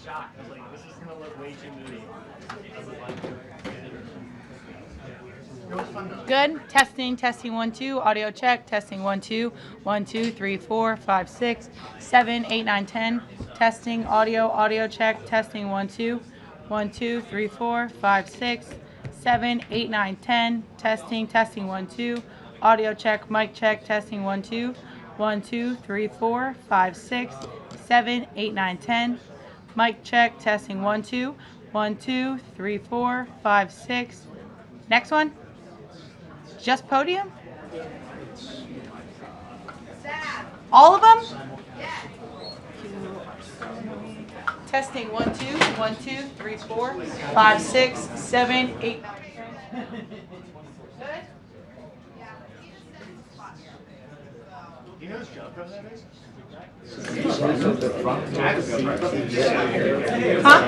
shocked. I was like, this is going to look way too moody. It was fun though. Good. Testing, testing 1 2. Audio check. Testing 1 2. 1 2 3 4 5 6 7 8 9 10. Testing audio check. Testing 1 2. 1 2 3 4 5 6 7 8 9 10. Testing 1 2. Audio check. Mic check. Testing 1 2. 1 2 3 4 5 6 7 8 9 10. Mic check. Testing 1 2. 1 2 3 4 5 6. Next one. Just podium? All of them? Testing 1 2 1 2 3 4 5 6 7 8 9 10. Good? Do you know whose job that is? Huh?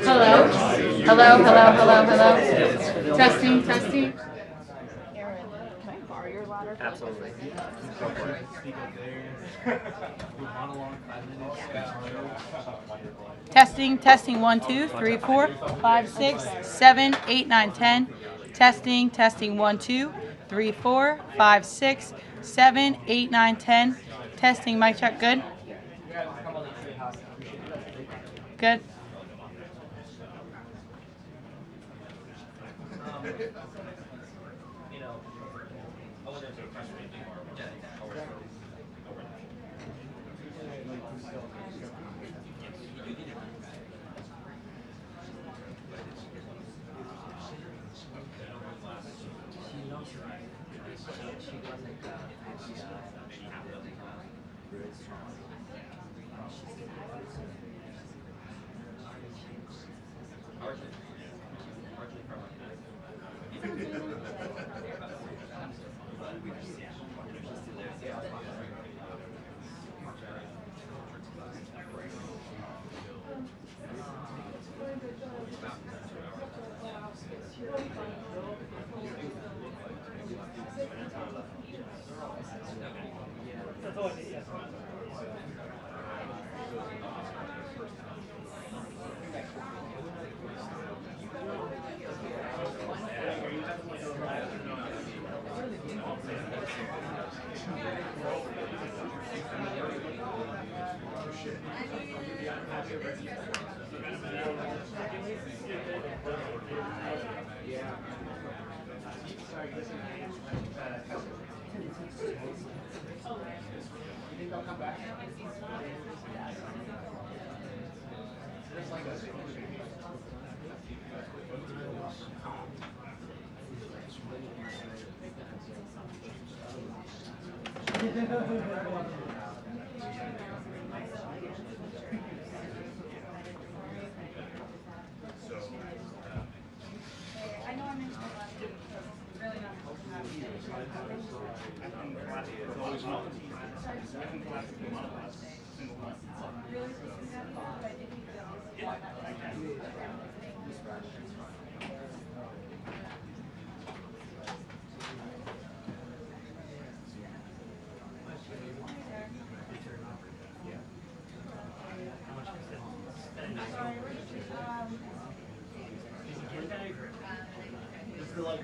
Hello? Hello? Testing? Aaron, can I borrow your ladder? Absolutely. Go for it. Testing 1 2 3 4 5 6 7 8 9 10. Testing 1 2 3 4 5 6 7 8 9 10. Testing, mic check. Good? Good.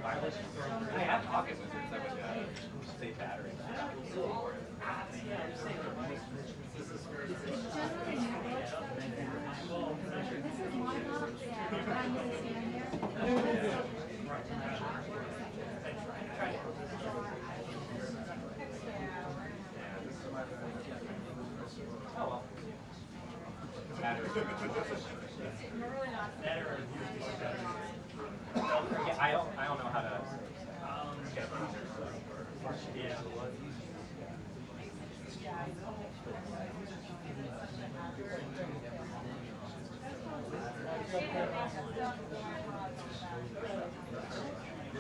I have pocket wizards that would save battery. I don't know how to get a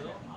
yeah.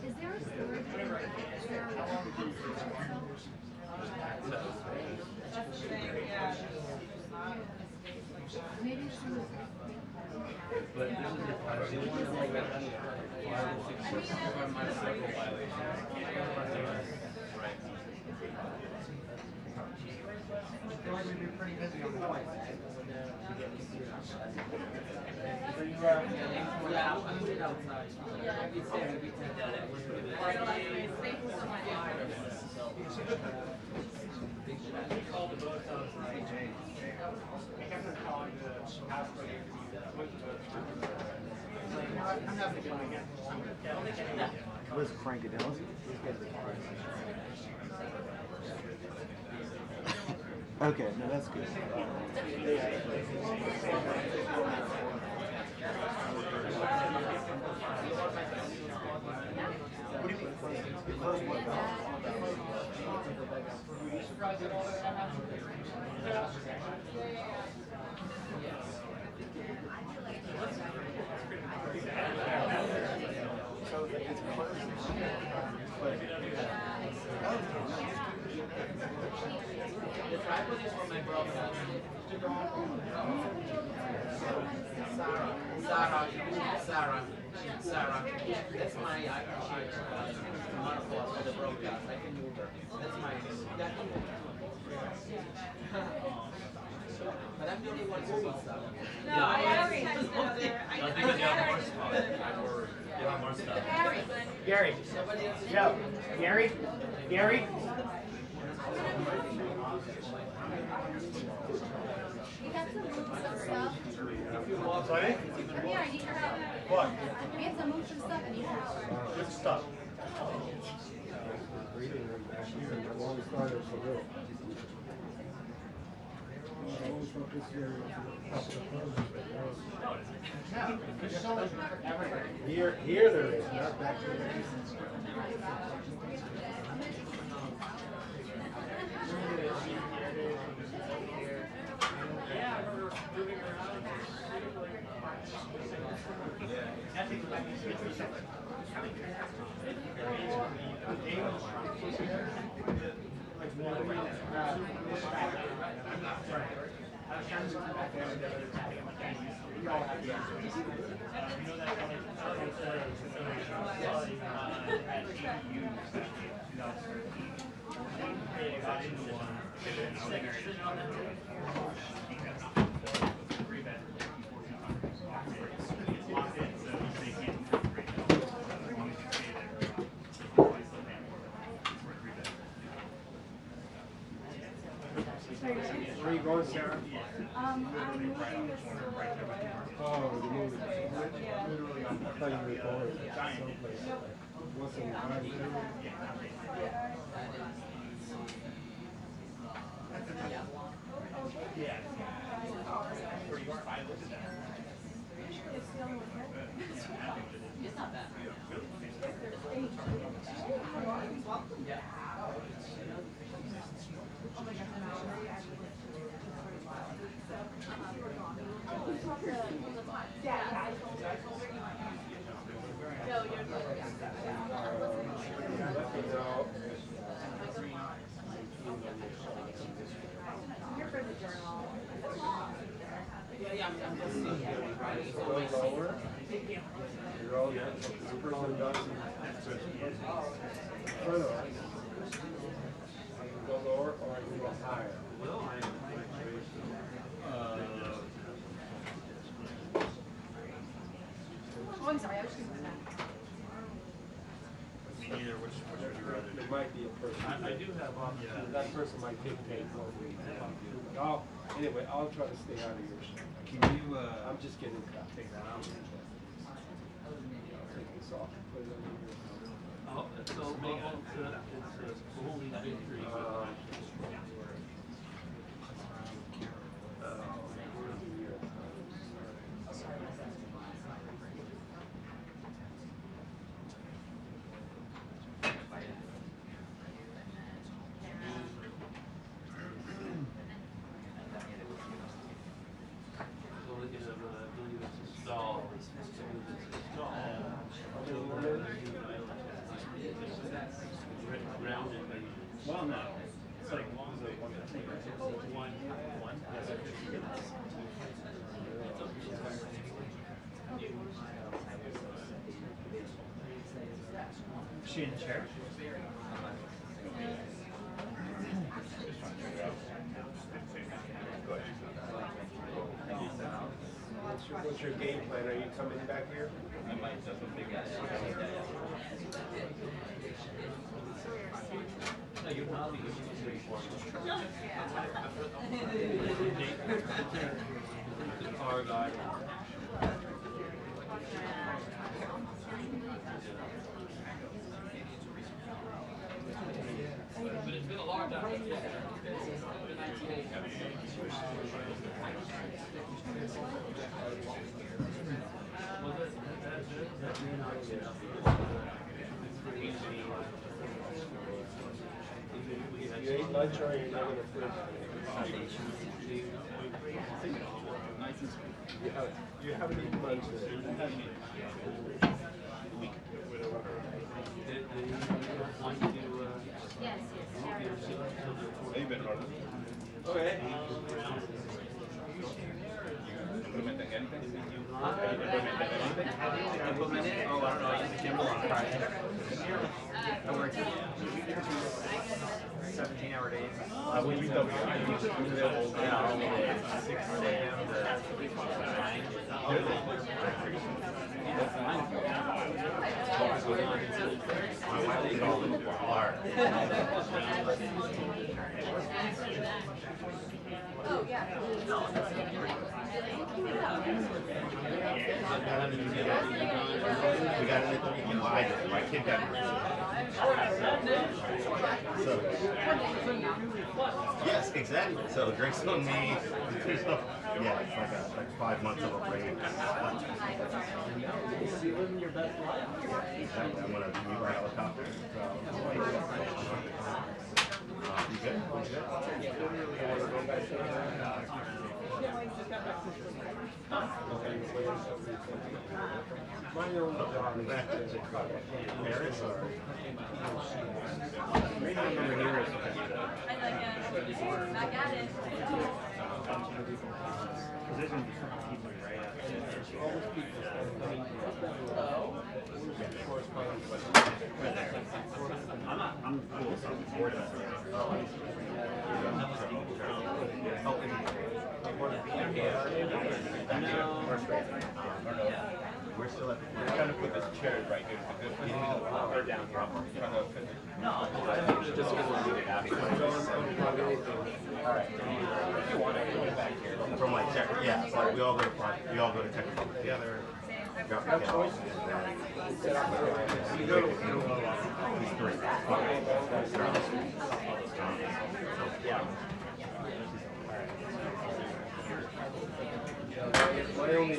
Is there a storage room maybe it's some I feel like we'd be pretty busy on the flight. So you yeah, I'll put it outside. Let's crank it down. Okay, no, that's good. Sarah, that's my mother for the broadcast. I can move her. That's my but I'm the only one who wants stuff. No, I already texted other. I think you have more stuff. You have more stuff. Gary. Joe. Gary. Gary. you have to move some stuff. Sorry? Yeah, I need your help. What? We have to move some stuff. I need your help. Good stuff. Here there is, not back there. Where are you going, Sarah? I'm moving this Oh, the movie. I thought you were going someplace. What's in It's not bad. Yeah. I'm just seeing here, right? It's always lower. You're all super on done. Further. Go lower or I can go higher. Oh, I'm sorry. I was just going to Either which would you rather do? might be a person. I do have That person might dictate what we do. But anyway, I'll try to stay out of yours. Can you, I'm just getting cut. take that out? Take this off and put it under here. Oh, so, it's holy victory. Well, no. It's like one. Is she in the chair? What's your game plan? Are you coming back here? I might just figure it No, you're not the car guy. But it's been a long time. You ate lunch or you're not going to fridge? You haven't eaten lunch today. Yes, Have you been running? Okay. Implementing anything? Implementing? Oh, I don't know. I used Kimball on Friday. I worked 17-hour days. We don't available 6 a.m. Oh, yeah. We got anything my kid got so yes, exactly. So drinks on me. Yeah, it's like 5 months of a break. You're living your best life. Exactly. I'm gonna meet my helicopter. So you good? Paris or? I got it. I'm cool, so I'm bored of it. We're still at We're trying to put this chair right here. Or down here. Trying to fit it. No, just because we'll leave it out. Alright. If you want it, put it back here. from like tech, yeah, it's like we all go to technical together. Got the house, and then he's 3. Yeah. My only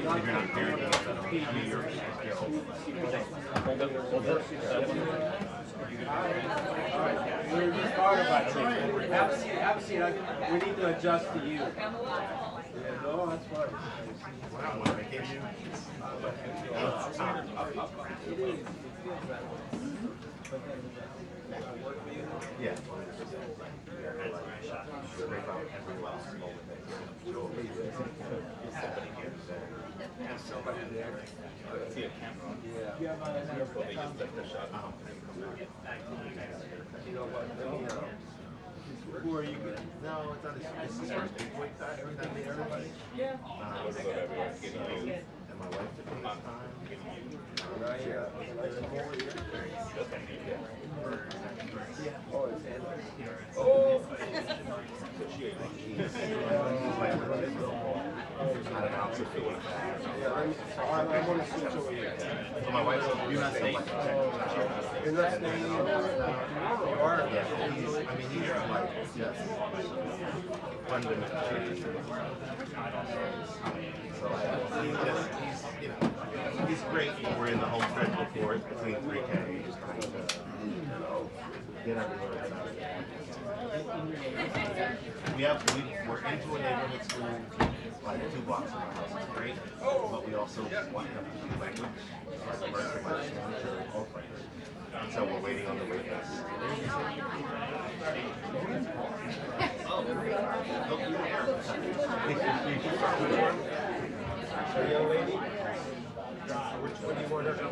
You're not guaranteed. I mean, you're we're just talking about things. Have a seat. We need to adjust to you. Yeah, no, that's fine. wow, on vacation. It is. Yeah. Somebody there. See a camera. Yeah. They just took the shot. You know what? Who are you? No, it's not his sister's big boy everybody. Yeah. and my wife to FaceTime. Oh, it's Andrew. I don't know, so feel I want to switch over here. so my wife said, you're not staying. You're not staying in you are. Yeah, he's like, just fundamental changes. So he's great. We're in the home stretch before between 3K. Just trying to get everywhere. We're into a neighborhood school like 2 blocks from my house. It's great, but we also want them to do language, like American language or all language. And so we're waiting on the wait list. So, young lady, which one do you want her to go?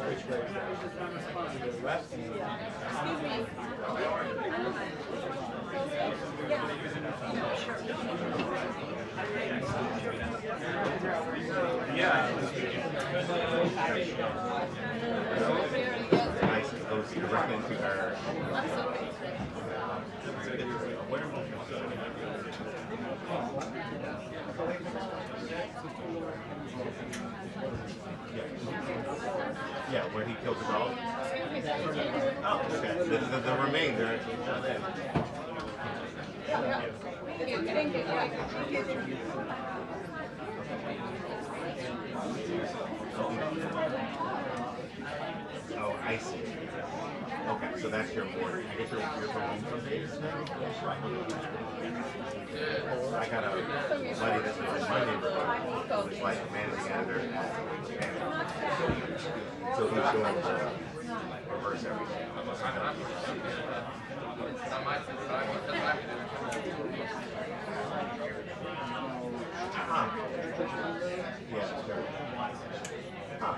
Which way? To the left? Nice, it goes directly into her. Yeah, where he killed the dog. Oh, okay. The remainder. Oh, I see. Okay, so that's your board. I guess you're from home some days now? I got a buddy that's in my neighborhood who's like managing editor. So he's doing reverse everything. Yeah, sure. Huh.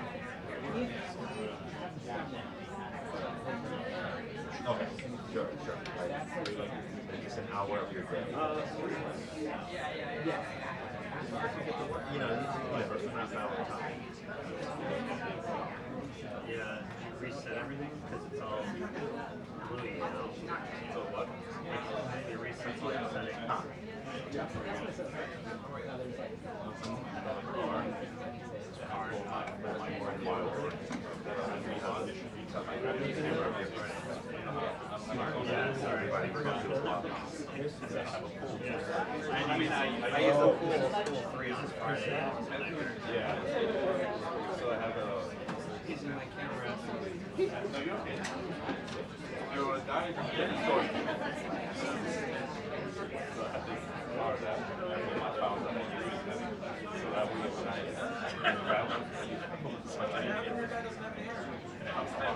Okay, sure. Like just an hour of your day. You know, whatever, half an hour time. Yeah, reset everything because it's all bluey now. So what? You reset all your settings. Yeah, sorry. I mean, I use the pool 3 on Friday. Yeah. So I have a. Using my camera. No, you're okay. You're dying from getting short. So I have to power that. And I found that I use that. So that way when I grab one, I use my time. And it helps a lot.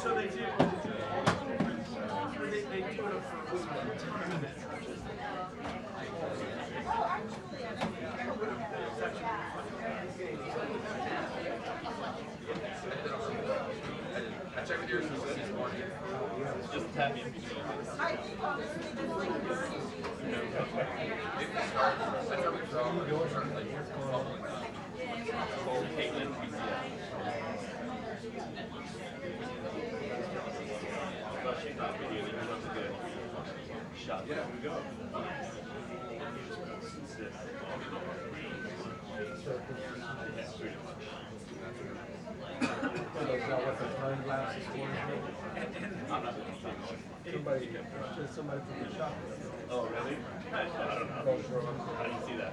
So they do. They do it for I checked with yours this morning. Just tap me. She thought we did. It was a good shot. Yeah, we go. Somebody from the shop. Oh, really? I don't know. I didn't see that.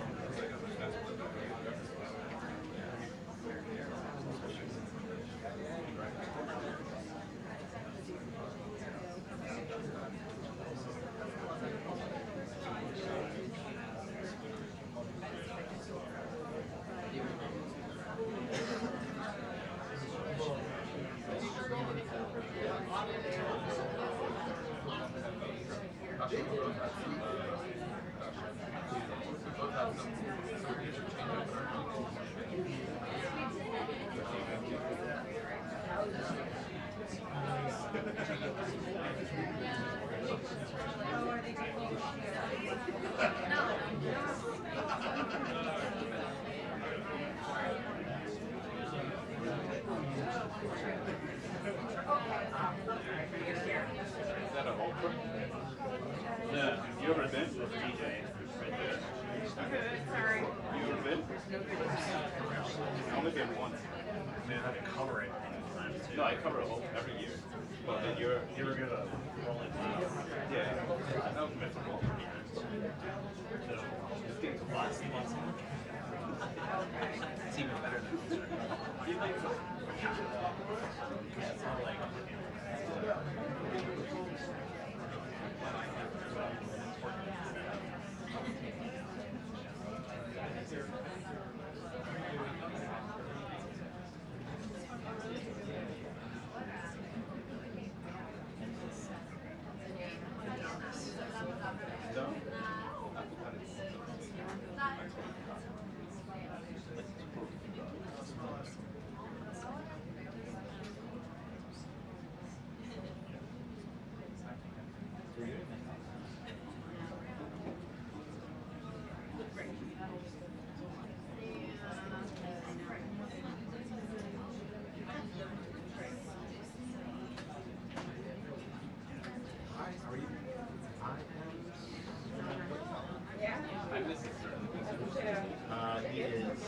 both have some issues change up our Is that a whole truck? Yeah. You ever been? DJ. Sorry. You ever been? I only been once. They have to cover it anytime too. No, I cover a whole every year. But then you're gonna roll it down. yeah. That was mythical. This game's last month. It's even better than You think so? yeah, it's not like No. I miss it. he is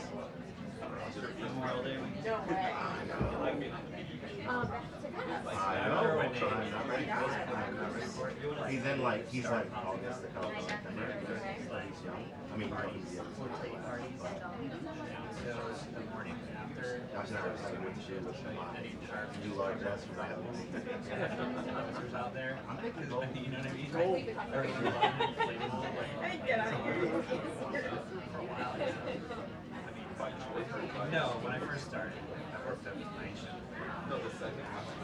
Memorial Day week. No way. Like being on the beach. I know. I'm not ready for this. I'm not ready for it. He's like August, September. But he's young. I mean, he's young. The morning after. Gosh, I was like with the shoes. Do large ass for that. Officers out there. I'm thinking gold. You know what I mean? Gold. Hey, get out of here. For a while. No, when I first started, I worked at night shift. No, the second one.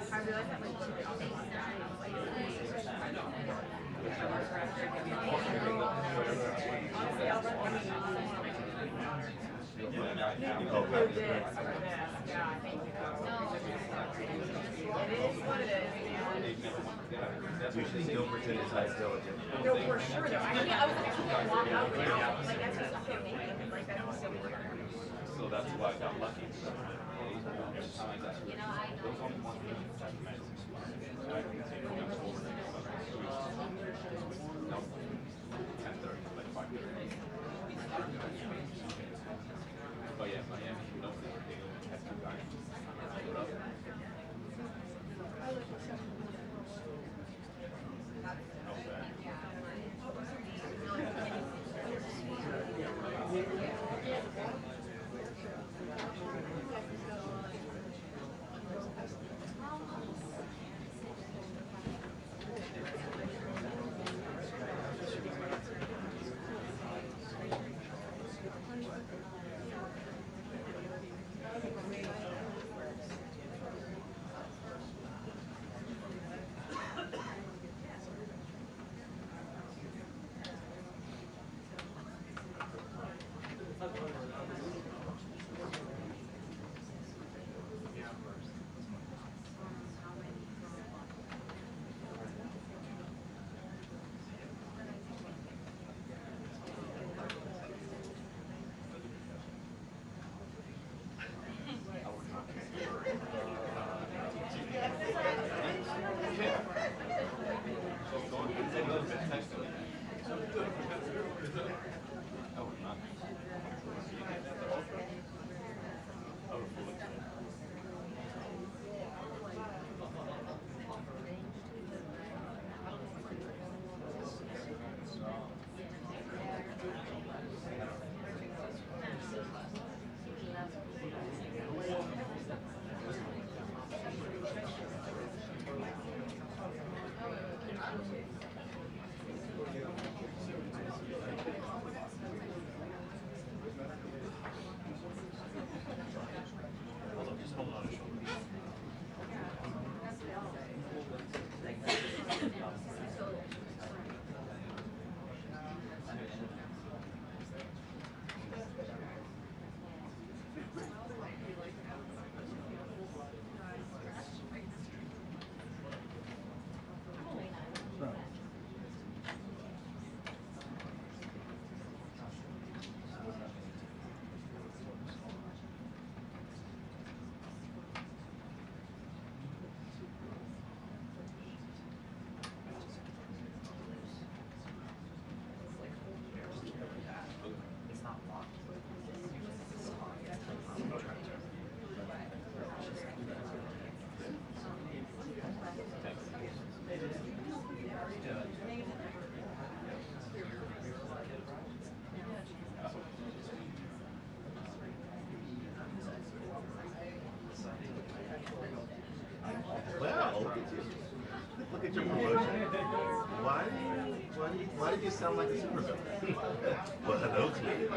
I realized that like We should still pretend it's high diligent. no, for sure though. I was actually gonna walk out now. Like that's just so naked. Like that's so weird. So that's why I got lucky. Oh yeah, Miami. No, that's two guys. sound like a supervillain. Well, hello, Tweety.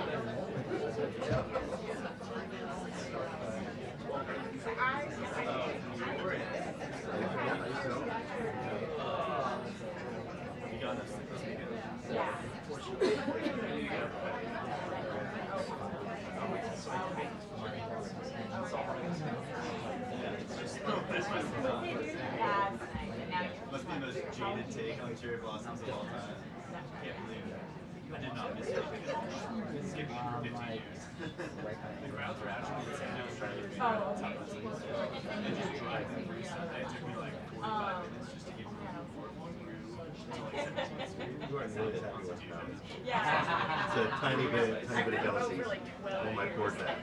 Must be the most jaded take on cherry blossoms of all time. Can't believe it. I did not miss it. Skipping for 15 years. The crowds were actually insane. I was trying to figure out the top of the and just drive every Sunday. It took me like 45 minutes just to get from Fort Worth to like 17th. You are really happy with that. Yeah. It's a tiny bit of jealousy on my poor dad.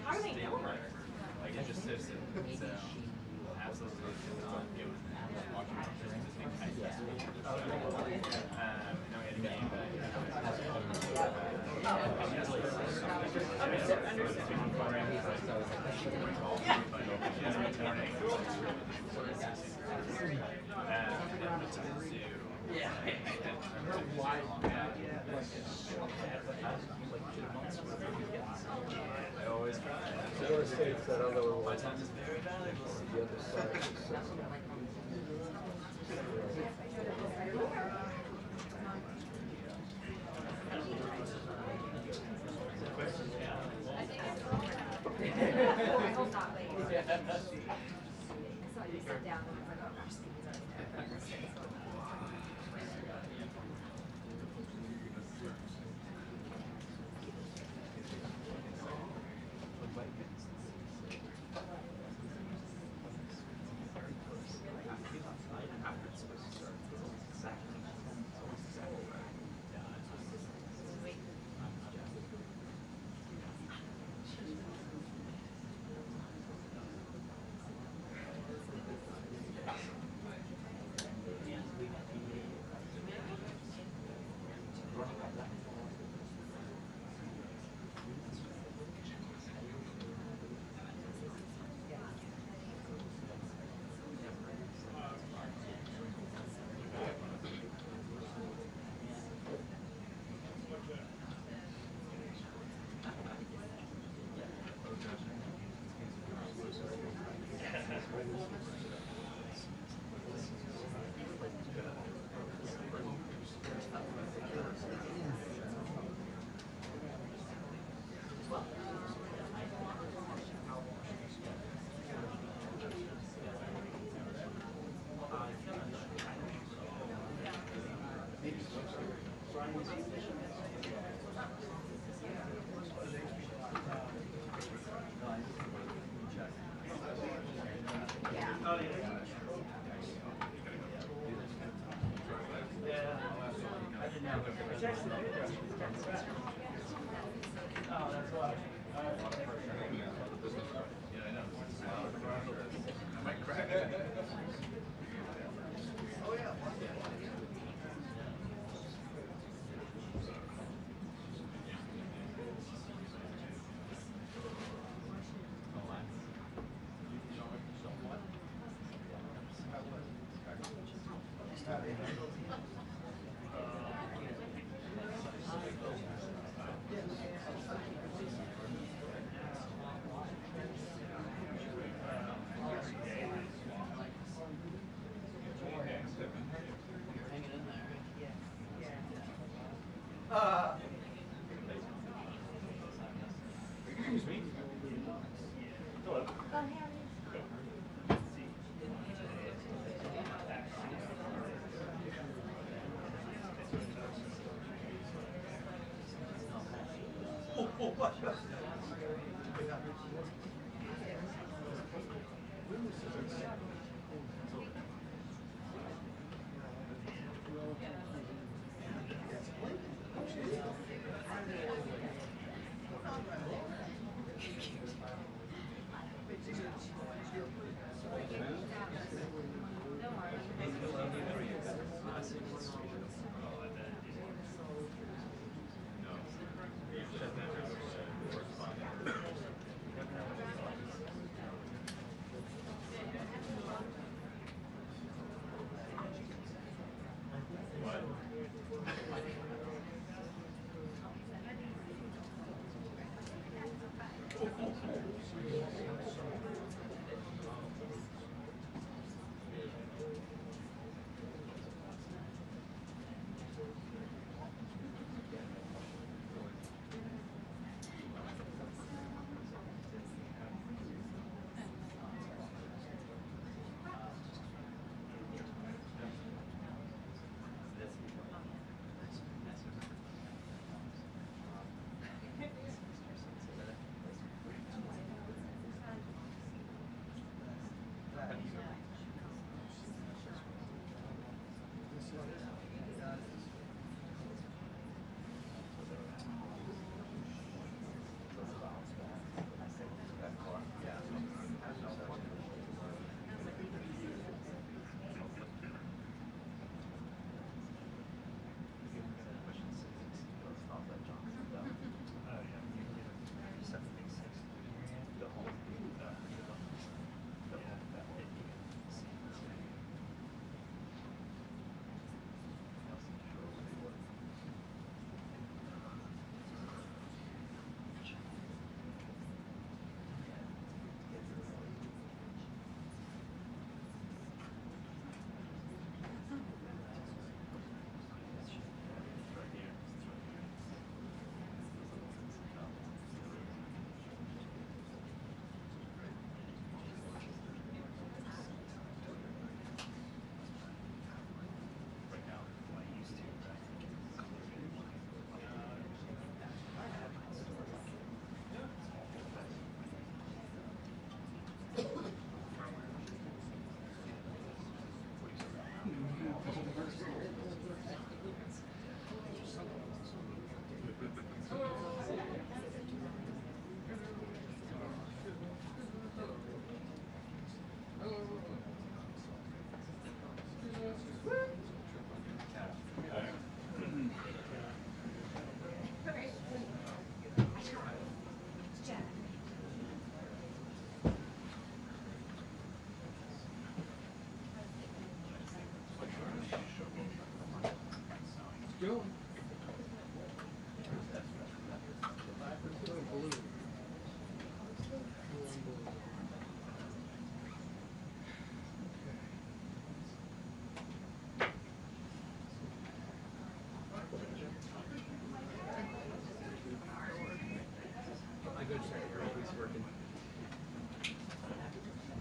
How do they know her? Like it just sits in. So absolutely. It was watching this thing kind of no, we had a game. I always try. Florida State's that other one. My time is very valuable. The other side is I hope not late. I saw you sit down and I was like, oh gosh. Excuse me. Hello.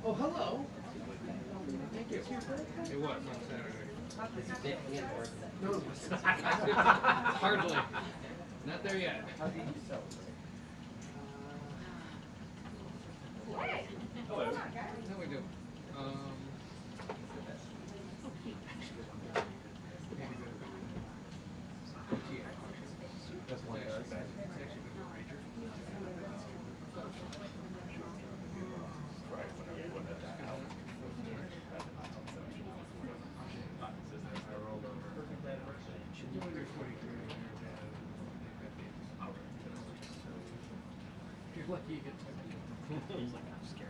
Oh, hello. Thank you. It was on Saturday. No, it was not. Hardly. Not there yet. How did you sell? Hey. Hello. Come on, guys. How we doing? That's one does. You're lucky you get to. He's like, I'm scared.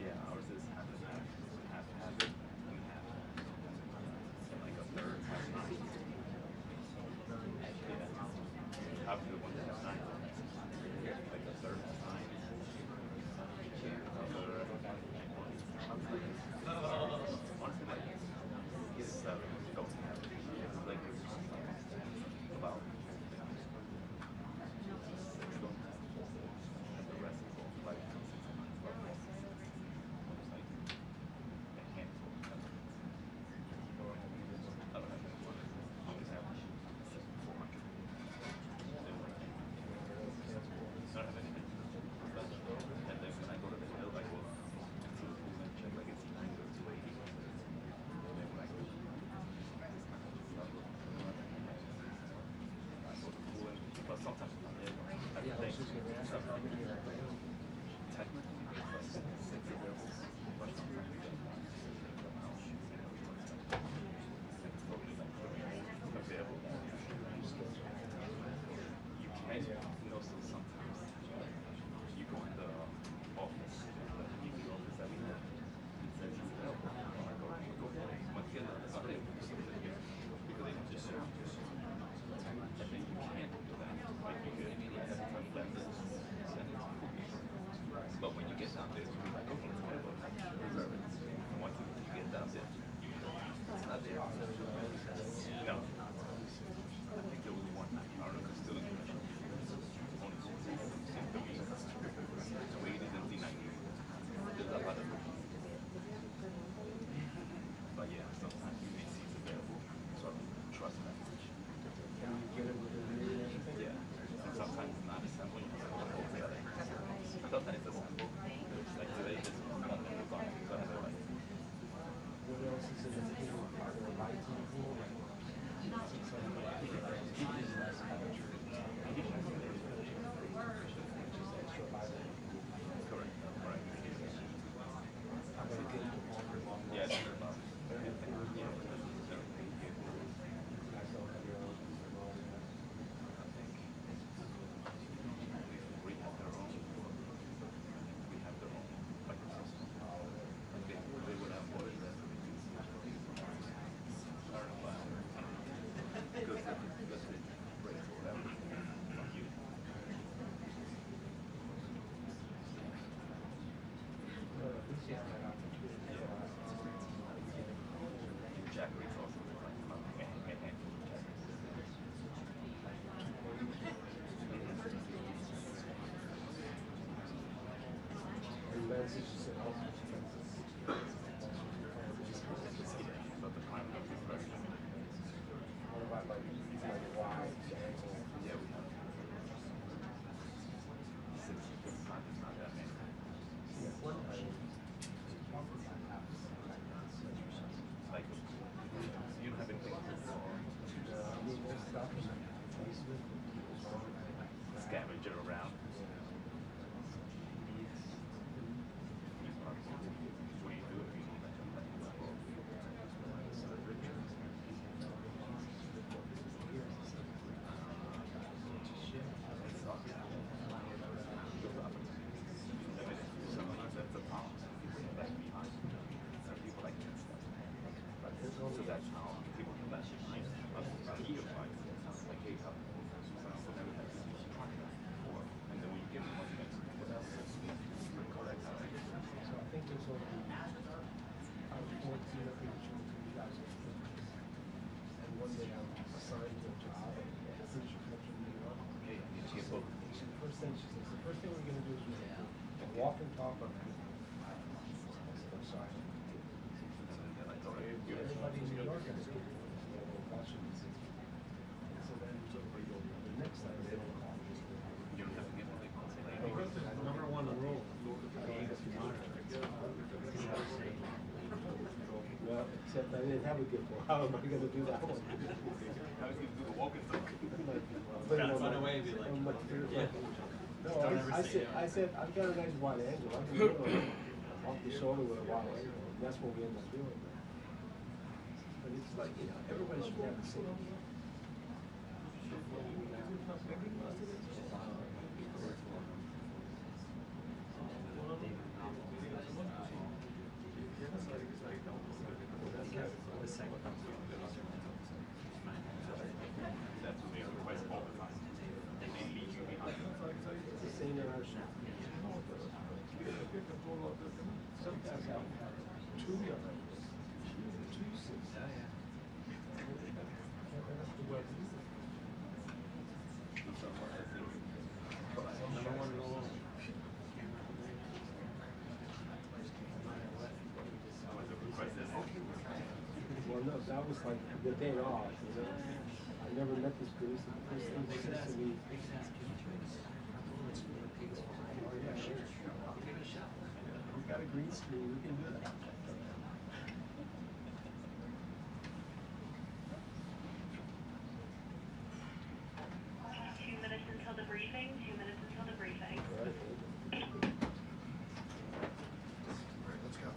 Yeah, ours is half and half. Half have it and half like a third has nine. Yeah. How the one that has nine? Like a third has nine. Honestly, like don't have it. Like about six don't have. And the rest is all like like a handful. I don't have any one. I always have 400. I don't have anything. And then when I go to the hill, I go to the pool and check like it's 90 or 280. And then when I go to the pool and but sometimes I'm in. I think technically it's like 6 available, but sometimes you get it's totally like available. You can, so sometimes you go in the office, the meeting office that we have, it says it's available. I go ahead. Once again, it's not able to because they don't just and then you can't do that. Like you could have time left and send it to you. But when you get down there, you're like, okay, it's available. Reserve it. And once you get down there, it's not there. No. I think there was one. I don't know if it's still in commission. Only 280 and 90. There's a lot of them. But yeah, sometimes you may see it's available. So trust message. Yeah. And sometimes it's not assembling. Sometimes it's assembled. Like today, this one was on. So I had to like. Correct. Correct. Yeah, it's about we have their own. We have their own microsystem. They would have more than that. Because that's it. Right for whatever. From you. Jack rates also like a handful of jack but the climate of the production. Yeah, we have 6 not that many. Like, you don't have anything scavenger around. walk and talk on that. I'm sorry. Everybody in New York has good concussions. So then, the next time they don't call. Number one in the world. Well, except I didn't have a gift. How am I going to do that one? I was gonna do the walking thing. Gotta find a way to be like, no, I said, I've got a nice wide angle. I can do it off the shoulder with a wide angle. And that's what we end up doing. But it's like, you know, everybody should have the same. It's the same in our shop. Some guys have 2 yards, 2 6. Well, no, that was like the day off. You know? I never met this producer. The first thing he says to me, oh, yeah, sure. We got a green screen. We can do that. Until the briefing, 2 minutes until the briefing. Right. Let's go.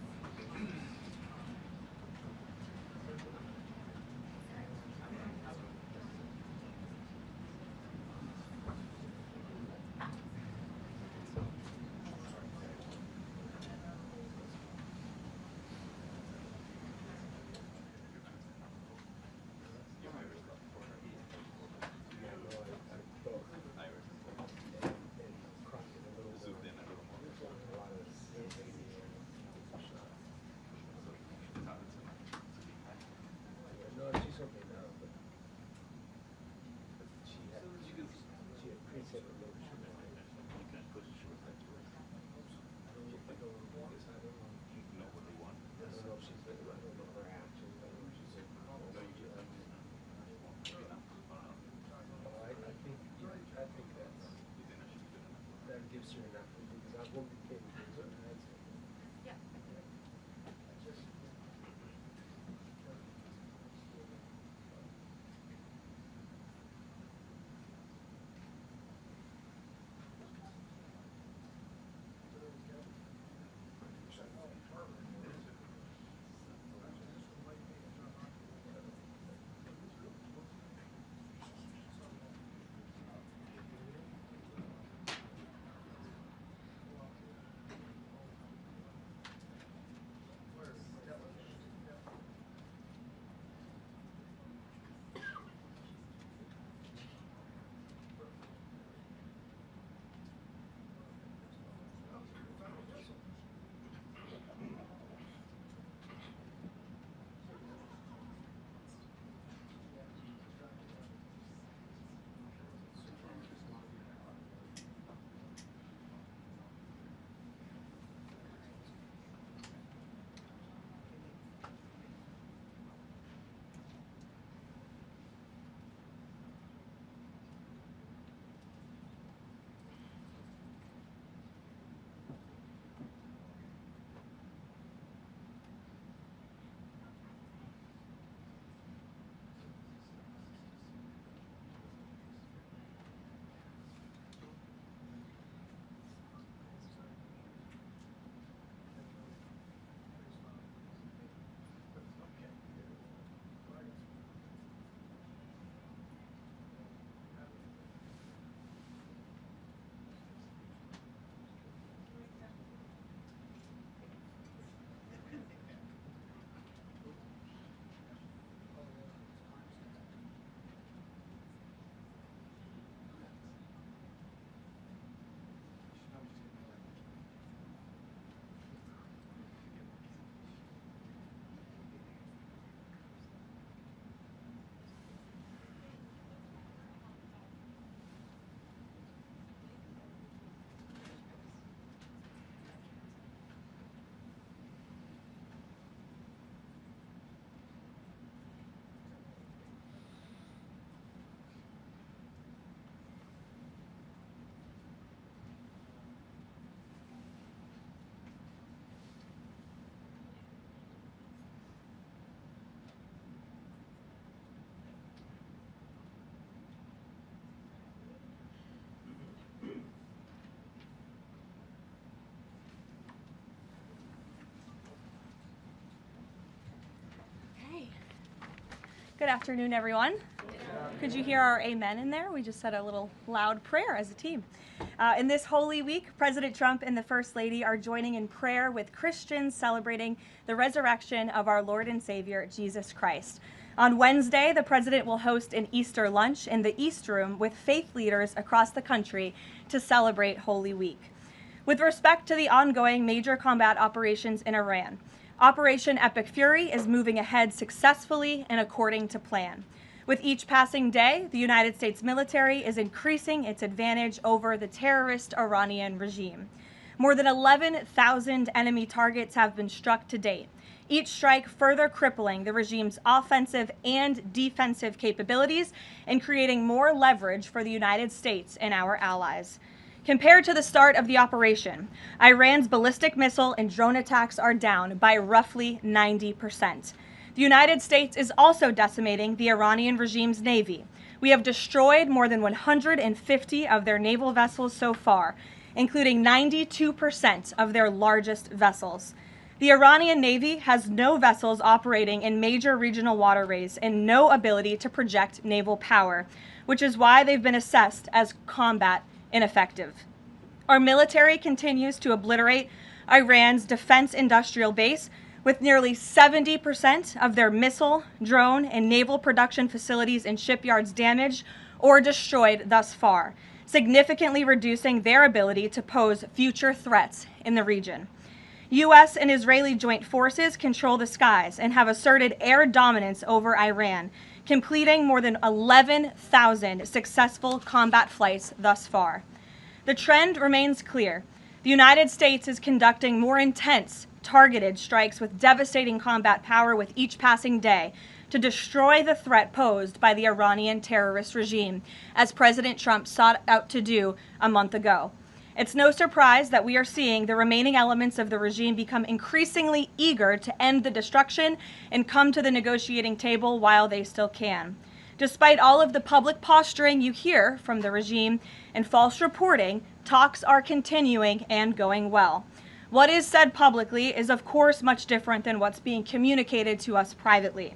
Good afternoon, everyone. Could you hear our amen in there? We just said a little loud prayer as a team. In this Holy Week, President Trump and the First Lady are joining in prayer with Christians celebrating the resurrection of our Lord and Savior, Jesus Christ. On Wednesday, the President will host an Easter lunch in the East Room with faith leaders across the country to celebrate Holy Week. With respect to the ongoing major combat operations in Iran, Operation Epic Fury is moving ahead successfully and according to plan. With each passing day, the United States military is increasing its advantage over the terrorist Iranian regime. More than 11,000 enemy targets have been struck to date, each strike further crippling the regime's offensive and defensive capabilities and creating more leverage for the United States and our allies. Compared to the start of the operation, Iran's ballistic missile and drone attacks are down by roughly 90%. The United States is also decimating the Iranian regime's navy. We have destroyed more than 150 of their naval vessels so far, including 92% of their largest vessels. The Iranian Navy has no vessels operating in major regional waterways and no ability to project naval power, which is why they've been assessed as combat ineffective. Our military continues to obliterate Iran's defense industrial base, with nearly 70% of their missile, drone, and naval production facilities and shipyards damaged or destroyed thus far, significantly reducing their ability to pose future threats in the region. U.S. and Israeli joint forces control the skies and have asserted air dominance over Iran, completing more than 11,000 successful combat flights thus far. The trend remains clear. The United States is conducting more intense, targeted strikes with devastating combat power with each passing day to destroy the threat posed by the Iranian terrorist regime, as President Trump sought out to do a month ago. It's no surprise that we are seeing the remaining elements of the regime become increasingly eager to end the destruction and come to the negotiating table while they still can. Despite all of the public posturing you hear from the regime and false reporting, talks are continuing and going well. What is said publicly is, of course, much different than what's being communicated to us privately.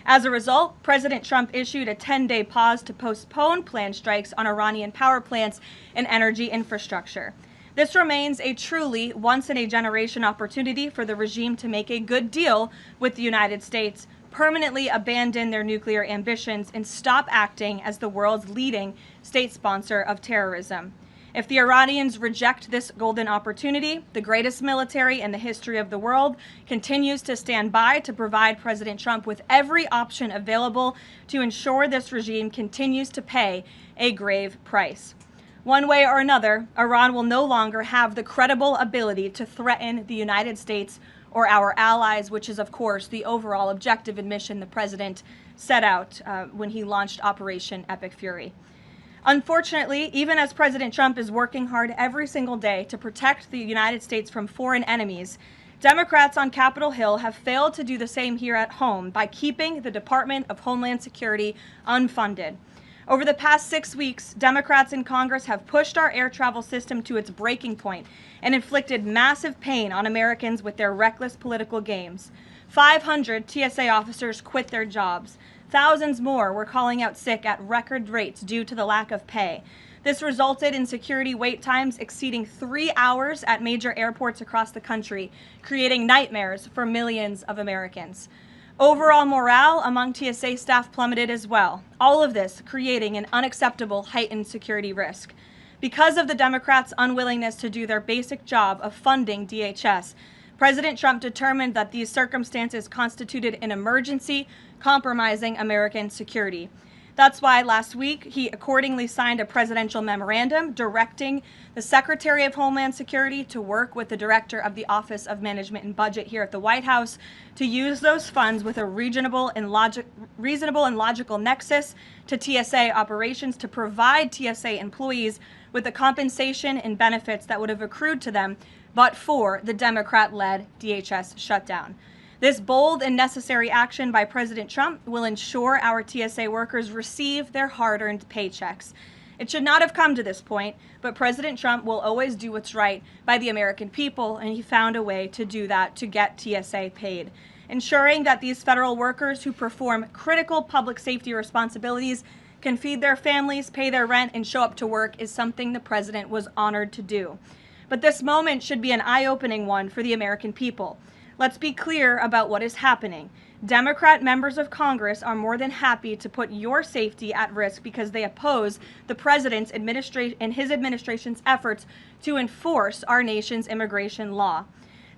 As a result, President Trump issued a 10-day pause to postpone planned strikes on Iranian power plants and energy infrastructure. This remains a truly once-in-a-generation opportunity for the regime to make a good deal with the United States, permanently abandon their nuclear ambitions, and stop acting as the world's leading state sponsor of terrorism. If the Iranians reject this golden opportunity, the greatest military in the history of the world continues to stand by to provide President Trump with every option available to ensure this regime continues to pay a grave price. One way or another, Iran will no longer have the credible ability to threaten the United States or our allies, which is, of course, the overall objective and mission the president set out when he launched Operation Epic Fury. Unfortunately, even as President Trump is working hard every single day to protect the United States from foreign enemies, Democrats on Capitol Hill have failed to do the same here at home by keeping the Department of Homeland Security unfunded. Over the past 6 weeks, Democrats in Congress have pushed our air travel system to its breaking point and inflicted massive pain on Americans with their reckless political games. 500 TSA officers quit their jobs. Thousands more were calling out sick at record rates due to the lack of pay. This resulted in security wait times exceeding 3 hours at major airports across the country, creating nightmares for millions of Americans. Overall morale among TSA staff plummeted as well, all of this creating an unacceptable heightened security risk. Because of the Democrats' unwillingness to do their basic job of funding DHS, President Trump determined that these circumstances constituted an emergency, compromising American security. That's why last week he accordingly signed a presidential memorandum directing the Secretary of Homeland Security to work with the Director of the Office of Management and Budget here at the White House to use those funds with a reasonable and logical nexus to TSA operations to provide TSA employees with the compensation and benefits that would have accrued to them but for the Democrat-led DHS shutdown. This bold and necessary action by President Trump will ensure our TSA workers receive their hard-earned paychecks. It should not have come to this point, but President Trump will always do what's right by the American people, and he found a way to do that to get TSA paid. Ensuring that these federal workers who perform critical public safety responsibilities can feed their families, pay their rent, and show up to work is something the president was honored to do. But this moment should be an eye-opening one for the American people. Let's be clear about what is happening. Democrat members of Congress are more than happy to put your safety at risk because they oppose the president's administration and his administration's efforts to enforce our nation's immigration law.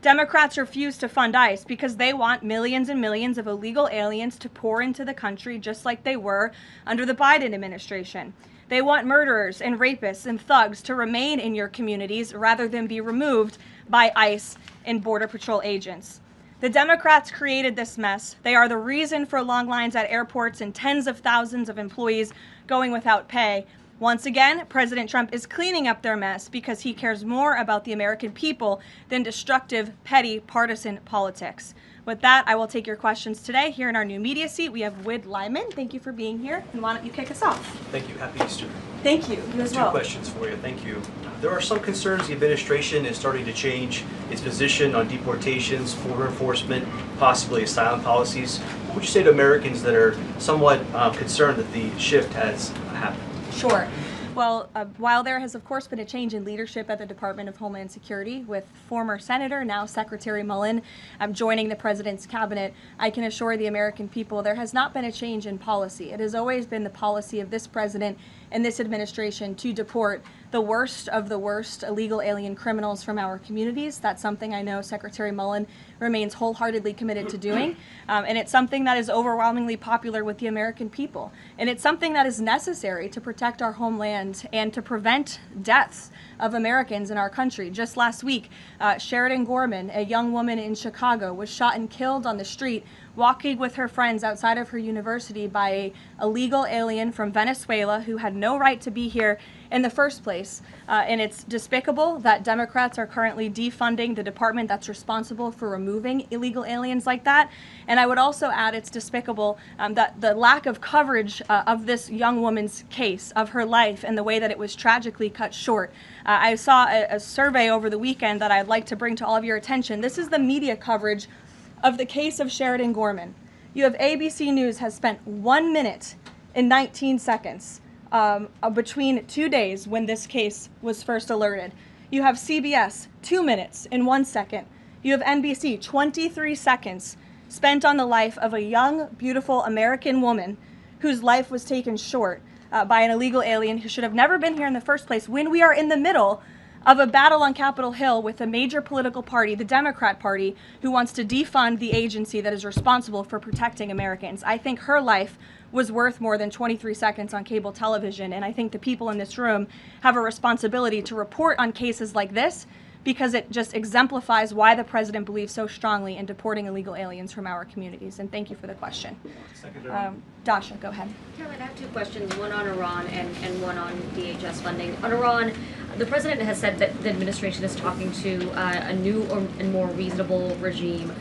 Democrats refuse to fund ICE because they want millions and millions of illegal aliens to pour into the country just like they were under the Biden administration. They want murderers and rapists and thugs to remain in your communities rather than be removed by ICE and Border Patrol agents. The Democrats created this mess. They are the reason for long lines at airports and tens of thousands of employees going without pay. Once again, President Trump is cleaning up their mess because he cares more about the American people than destructive, petty, partisan politics. With that, I will take your questions today. Here in our new media seat, we have Wid Lyman. Thank you for being here. And why don't you kick us off? Thank you. Happy Easter. Thank you. You as well. 2 questions for you. Thank you. There are some concerns the administration is starting to change its position on deportations, border enforcement, possibly asylum policies. What would you say to Americans that are somewhat concerned that the shift has happened? Sure. Well, while there has, of course, been a change in leadership at the Department of Homeland Security with former Senator, now Secretary Mullen, joining the President's cabinet, I can assure the American people there has not been a change in policy. It has always been the policy of this President and this administration to deport the worst of the worst illegal alien criminals from our communities. That's something I know Secretary Mullen remains wholeheartedly committed to doing. And it's something that is overwhelmingly popular with the American people. And it's something that is necessary to protect our homeland and to prevent deaths of Americans in our country. Just last week, Sheridan Gorman, a young woman in Chicago, was shot and killed on the street walking with her friends outside of her university by an illegal alien from Venezuela who had no right to be here in the first place. And it's despicable that Democrats are currently defunding the department that's responsible for removing illegal aliens like that. And I would also add it's despicable that the lack of coverage of this young woman's case, of her life, and the way that it was tragically cut short. I saw a survey over the weekend that I'd like to bring to all of your attention. This is the media coverage of the case of Sheridan Gorman. You have ABC News has spent 1 minute and 19 seconds between 2 days when this case was first alerted. You have CBS, 2 minutes and 1 second. You have NBC, 23 seconds spent on the life of a young, beautiful American woman whose life was taken short by an illegal alien who should have never been here in the first place when we are in the middle of a battle on Capitol Hill with a major political party, the Democrat Party, who wants to defund the agency that is responsible for protecting Americans. I think her life was worth more than 23 seconds on cable television, and I think the people in this room have a responsibility to report on cases like this because it just exemplifies why the president believes so strongly in deporting illegal aliens from our communities. And thank you for the question. Dasha, go ahead. Karoline, I have 2 questions, one on Iran and one on DHS funding. On Iran, the president has said that the administration is talking to a new and more reasonable regime.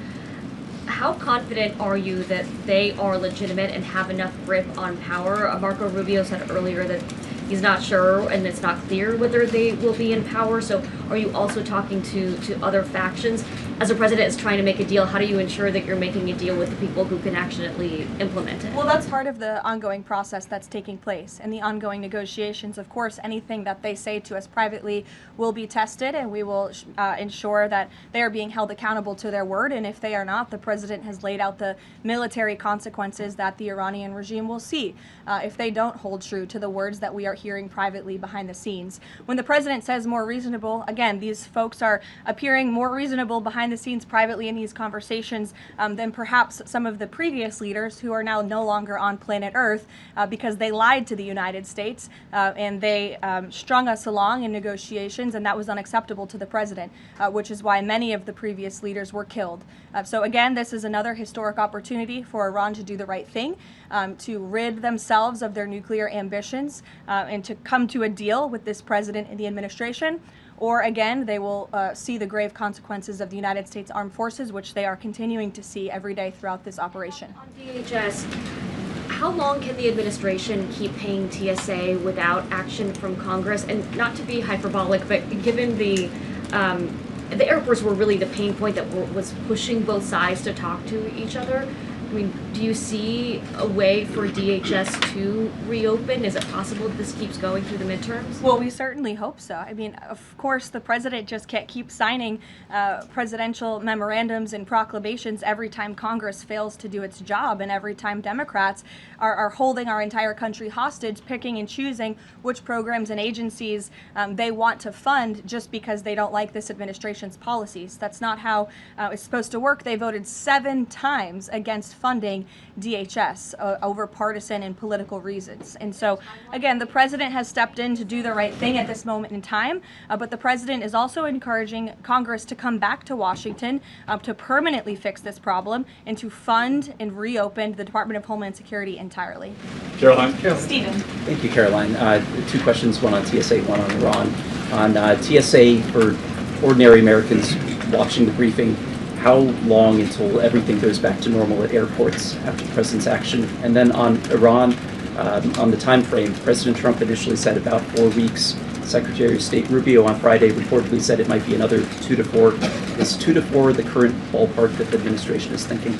How confident are you that they are legitimate and have enough grip on power? Marco Rubio said earlier that he's not sure and it's not clear whether they will be in power. So are you also talking to other factions? As the president is trying to make a deal, how do you ensure that you're making a deal with the people who can actually implement it? Well, that's part of the ongoing process that's taking place and the ongoing negotiations. Of course, anything that they say to us privately will be tested, and we will ensure that they are being held accountable to their word. And if they are not, the president has laid out the military consequences that the Iranian regime will see if they don't hold true to the words that we are hearing privately behind the scenes. When the president says more reasonable, again, these folks are appearing more reasonable behind the scenes privately in these conversations than perhaps some of the previous leaders who are now no longer on planet Earth because they lied to the United States and they strung us along in negotiations, and that was unacceptable to the president, which is why many of the previous leaders were killed. So again, this is another historic opportunity for Iran to do the right thing, to rid themselves of their nuclear ambitions and to come to a deal with this president and the administration. Or again, they will see the grave consequences of the United States Armed Forces, which they are continuing to see every day throughout this operation. On DHS, how long can the administration keep paying TSA without action from Congress? And not to be hyperbolic, but given the the airports were really the pain point that was pushing both sides to talk to each other. I mean, do you see a way for DHS to reopen? Is it possible that this keeps going through the midterms? Well, we certainly hope so. I mean, of course, the president just can't keep signing presidential memorandums and proclamations every time Congress fails to do its job, and every time Democrats are holding our entire country hostage, picking and choosing which programs and agencies they want to fund just because they don't like this administration's policies. That's not how it's supposed to work. They voted 7 times against funding DHS over partisan and political reasons. And so, again, the president has stepped in to do the right thing at this moment in time, but the president is also encouraging Congress to come back to Washington to permanently fix this problem and to fund and reopen the Department of Homeland Security entirely. Karoline. Stephen. Thank you, Caroline. 2 questions, one on TSA, one on Iran. On TSA, for ordinary Americans watching the briefing, how long until everything goes back to normal at airports after the president's action? And then on Iran, on the time frame, President Trump initially said about 4 weeks. Secretary of State Rubio on Friday reportedly said it might be another 2 to 4. Is 2 to 4 the current ballpark that the administration is thinking?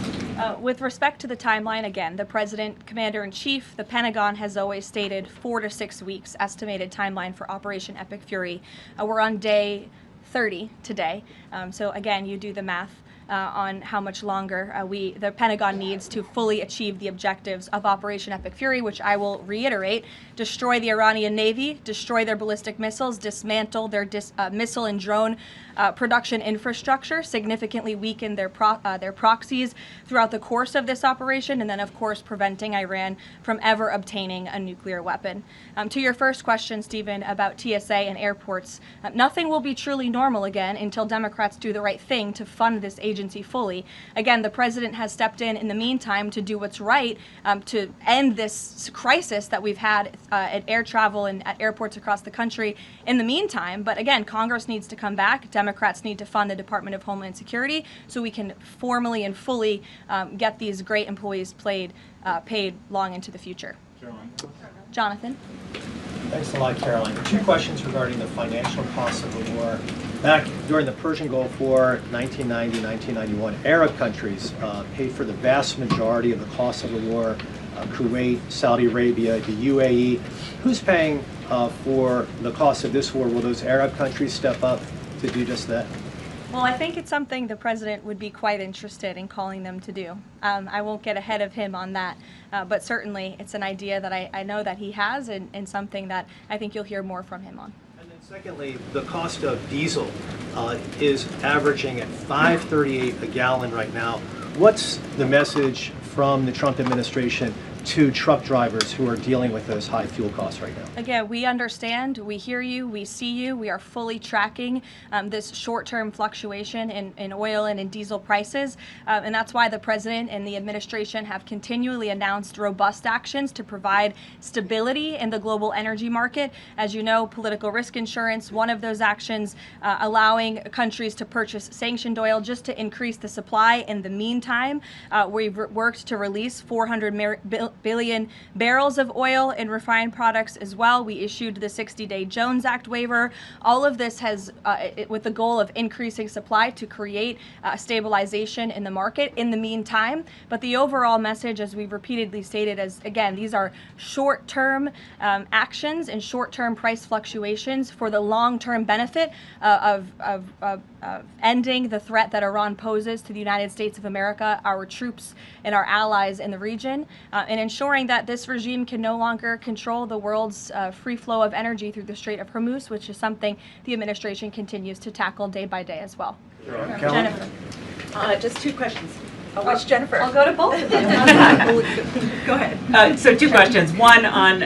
With respect to the timeline, again, the President, Commander-in-Chief, the Pentagon has always stated 4 to 6 weeks estimated timeline for Operation Epic Fury. We're on day 30 today, so again, you do the math. On how much longer the Pentagon needs to fully achieve the objectives of Operation Epic Fury, which I will reiterate: destroy the Iranian Navy, destroy their ballistic missiles, dismantle their missile and drone production infrastructure, significantly weaken their proxies throughout the course of this operation, and then, of course, preventing Iran from ever obtaining a nuclear weapon. To your first question, Stephen, about TSA and airports, nothing will be truly normal again until Democrats do the right thing to fund this agency fully. Again, the president has stepped in the meantime to do what's right to end this crisis that we've had at air travel and at airports across the country in the meantime. But again, Congress needs to come back. Democrats need to fund the Department of Homeland Security so we can formally and fully get these great employees paid long into the future. Jonathan. Thanks a lot, Caroline. 2 questions regarding the financial costs of the war. Back during the Persian Gulf War, 1990, 1991, Arab countries paid for the vast majority of the cost of the war. Kuwait, Saudi Arabia, the UAE. Who's paying for the cost of this war? Will those Arab countries step up to do just that? Well, I think it's something the president would be quite interested in calling them to do. I won't get ahead of him on that, but certainly it's an idea that I know that he has, and something that I think you'll hear more from him on. And then secondly, the cost of diesel is averaging at $5.38 a gallon right now. What's the message from the Trump administration to truck drivers who are dealing with those high fuel costs right now? Again, we understand, we hear you, we see you. We are fully tracking this short-term fluctuation in oil and in diesel prices, and that's why the president and the administration have continually announced robust actions to provide stability in the global energy market. As you know, political risk insurance, one of those actions, allowing countries to purchase sanctioned oil just to increase the supply. In the meantime, we've worked to release 400 billion barrels of oil and refined products as well. We issued the 60-day Jones Act waiver. All of this has, with the goal of increasing supply to create stabilization in the market in the meantime. But the overall message, as we've repeatedly stated, is, again, these are short-term actions and short-term price fluctuations for the long-term benefit of ending the threat that Iran poses to the United States of America, our troops, and our allies in the region, and ensuring that this regime can no longer control the world's free flow of energy through the Strait of Hormuz, which is something the administration continues to tackle day by day as well. Jennifer. Just 2 questions. Which Jennifer? I'll go to both of them. Go ahead. So 2 questions. One on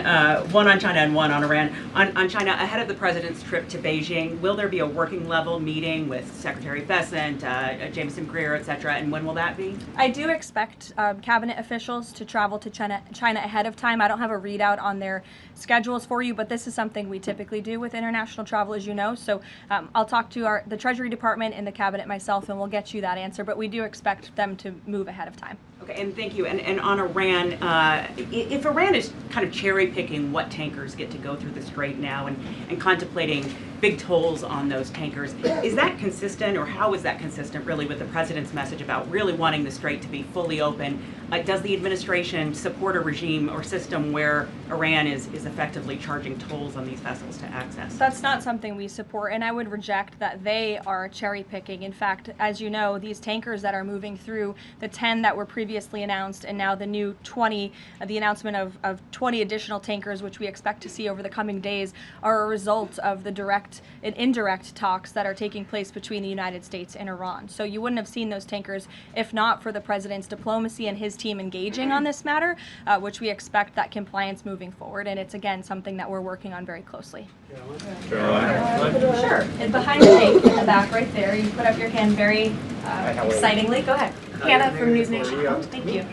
China and one on Iran. On China, ahead of the president's trip to Beijing, will there be a working level meeting with Secretary Bessent, Jameson Greer, et cetera, and when will that be? I do expect cabinet officials to travel to China ahead of time. I don't have a readout on their schedules for you, but this is something we typically do with international travel, as you know. So I'll talk to the Treasury Department and the cabinet myself, and we'll get you that answer. But we do expect them to move ahead of time. Okay, and thank you. And on Iran, if Iran is kind of cherry picking what tankers get to go through the strait now and contemplating big tolls on those tankers, is that consistent, or how is that consistent really with the president's message about really wanting the strait to be fully open? Does the administration support a regime or system where Iran is effectively charging tolls on these vessels to access? That's not something we support, and I would reject that they are cherry picking. In fact, as you know, these tankers that are moving through, the 10 that were previously announced and now the new 20, the announcement of 20 additional tankers, which we expect to see over the coming days, are a result of the direct and indirect talks that are taking place between the United States and Iran. So you wouldn't have seen those tankers if not for the president's diplomacy and his team engaging on this matter, which we expect that compliance moving forward. And it's, again, something that we're working on very closely. Sure. And behind the tape in the back right there, you put up your hand very excitingly. Go ahead. Hannah from News Nation. Thank you.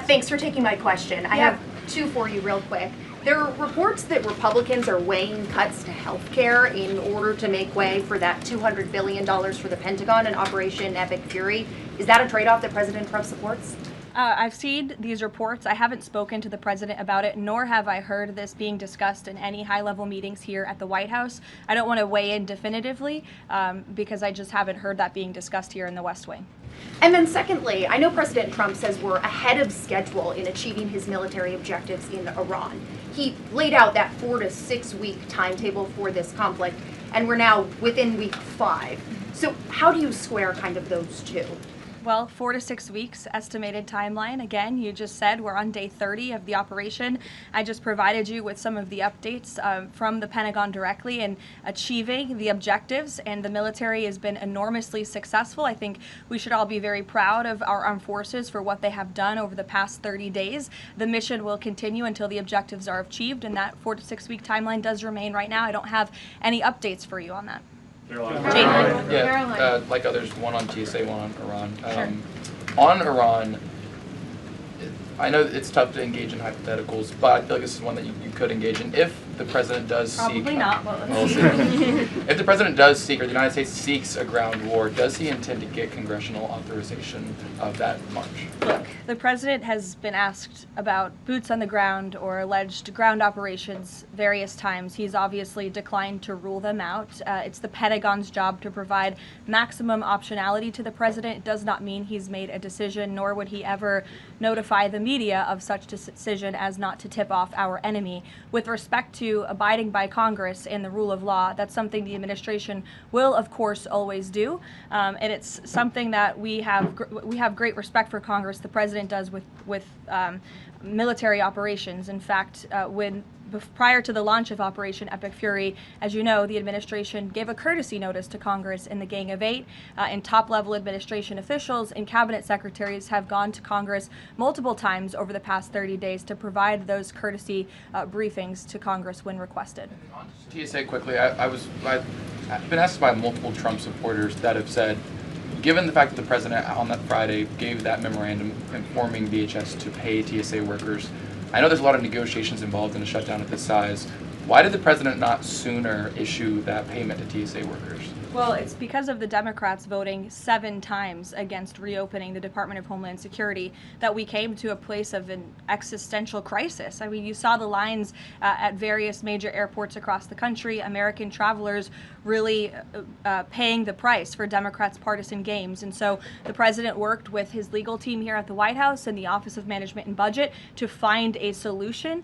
Thanks for taking my question. I have two for you real quick. There are reports that Republicans are weighing cuts to health care in order to make way for that $200 billion for the Pentagon and Operation Epic Fury. Is that a trade-off that President Trump supports? I've seen these reports. I haven't spoken to the president about it, nor have I heard this being discussed in any high-level meetings here at the White House. I don't want to weigh in definitively because I just haven't heard that being discussed here in the West Wing. And then secondly, I know President Trump says we're ahead of schedule in achieving his military objectives in Iran. He laid out that 4 to 6 week timetable for this conflict, and we're now within week 5. So how do you square kind of those two? Well, 4 to 6 weeks estimated timeline. Again, you just said we're on day 30 of the operation. I just provided you with some of the updates from the Pentagon directly in achieving the objectives, and the military has been enormously successful. I think we should all be very proud of our armed forces for what they have done over the past 30 days. The mission will continue until the objectives are achieved, and that 4 to 6 week timeline does remain right now. I don't have any updates for you on that. Yeah, like others, one on TSA, one on Iran. On Iran, I know it's tough to engage in hypotheticals, but I feel like this is one that you could engage in. If the president does seek... Probably not, but we'll see. If the president does seek, or the United States seeks a ground war, does he intend to get congressional authorization of that march? Look, the president has been asked about boots on the ground or alleged ground operations various times. He's obviously declined to rule them out. It's the Pentagon's job to provide maximum optionality to the president. It does not mean he's made a decision, nor would he ever notify the media of such decision as not to tip off our enemy. With respect to abiding by Congress and the rule of law, that's something the administration will, of course, always do, and it's something that we have great respect for Congress. The president does with military operations. In fact, prior to the launch of Operation Epic Fury, as you know, the administration gave a courtesy notice to Congress in the Gang of Eight, and top-level administration officials and cabinet secretaries have gone to Congress multiple times over the past 30 days to provide those courtesy briefings to Congress when requested. TSA quickly, I've been asked by multiple Trump supporters that have said, given the fact that the president on that Friday gave that memorandum informing DHS to pay TSA workers, I know there's a lot of negotiations involved in a shutdown of this size. Why did the president not sooner issue that payment to TSA workers? Well, it's because of the Democrats voting 7 times against reopening the Department of Homeland Security that we came to a place of an existential crisis. I mean, you saw the lines at various major airports across the country, American travelers really paying the price for Democrats' partisan games. And so the president worked with his legal team here at the White House and the Office of Management and Budget to find a solution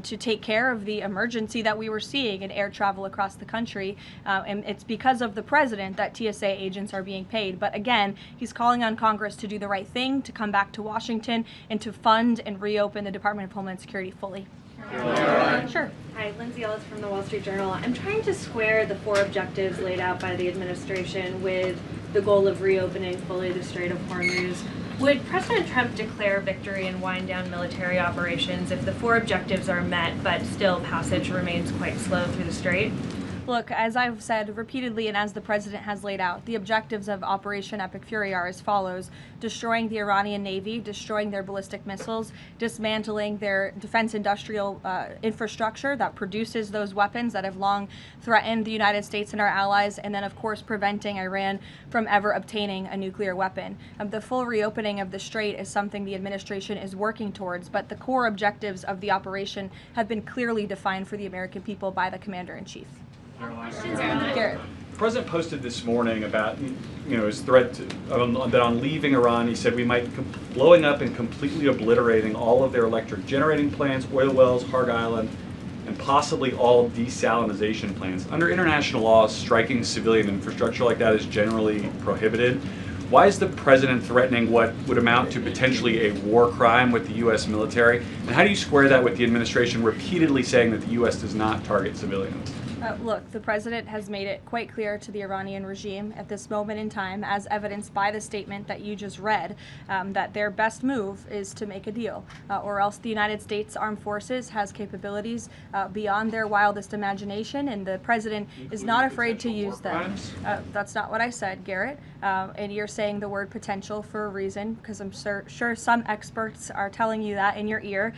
to take care of the emergency that we were seeing in air travel across the country. And it's because of the president that TSA agents are being paid. But again, he's calling on Congress to do the right thing, to come back to Washington, and to fund and reopen the Department of Homeland Security fully. Sure. Hi, Lindsay Ellis from the Wall Street Journal. I'm trying to square the 4 objectives laid out by the administration with the goal of reopening fully the Strait of Hormuz. Would President Trump declare victory and wind down military operations if the 4 objectives are met, but still passage remains quite slow through the strait? Look, as I've said repeatedly and as the president has laid out, the objectives of Operation Epic Fury are as follows: destroying the Iranian Navy, destroying their ballistic missiles, dismantling their defense industrial infrastructure that produces those weapons that have long threatened the United States and our allies, and then, of course, preventing Iran from ever obtaining a nuclear weapon. The full reopening of the strait is something the administration is working towards, but the core objectives of the operation have been clearly defined for the American people by the Commander-in-Chief. Garrett. The president posted this morning about his threat that on leaving Iran, he said we might blowing up and completely obliterating all of their electric generating plants, oil wells, Harg Island, and possibly all desalinization plants. Under international law, striking civilian infrastructure like that is generally prohibited. Why is the president threatening what would amount to potentially a war crime with the U.S. military? And how do you square that with the administration repeatedly saying that the U.S. does not target civilians? Look, the president has made it quite clear to the Iranian regime at this moment in time, as evidenced by the statement that you just read, that their best move is to make a deal, or else the United States Armed Forces has capabilities beyond their wildest imagination, and the president is not afraid to use them. That's not what I said, Garrett, and you're saying the word potential for a reason, because I'm sure some experts are telling you that in your ear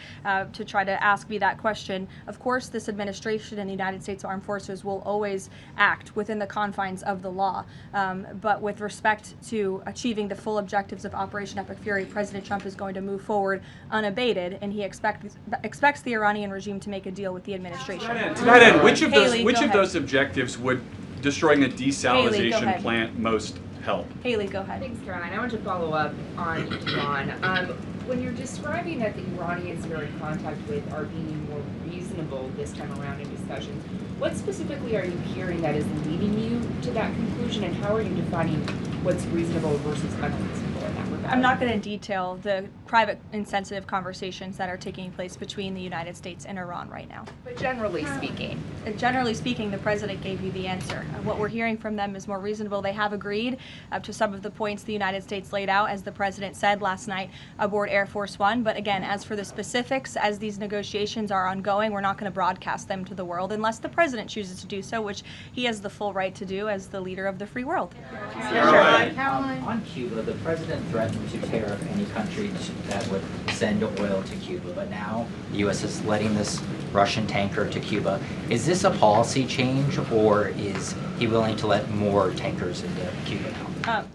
to try to ask me that question. Of course, this administration and the United States Armed Forces will always act within the confines of the law. But with respect to achieving the full objectives of Operation Epic Fury, President Trump is going to move forward unabated, and he expects the Iranian regime to make a deal with the administration. To that end, which of those objectives would destroying a desalinization plant most help? Haley, go ahead. Thanks, Caroline. I want to follow up on Iran. When you're describing that the Iranians you're in contact with are being more reasonable this time around in discussions, what specifically are you hearing that is leading you to that conclusion, and how are you defining what's reasonable versus unreasonable in that regard? I'm not going to detail the private and sensitive conversations that are taking place between the United States and Iran right now. But generally speaking? Generally speaking, the president gave you the answer. What we're hearing from them is more reasonable. They have agreed to some of the points the United States laid out, as the president said last night aboard Air Force One. But again, as for the specifics, as these negotiations are ongoing, we're not going to broadcast them to the world unless the president chooses to do so, which he has the full right to do as the leader of the free world. Caroline. On Cuba, the president threatened to tariff any country that would send oil to Cuba, but now the U.S. is letting this Russian tanker to Cuba. Is this a policy change, or is he willing to let more tankers into Cuba now?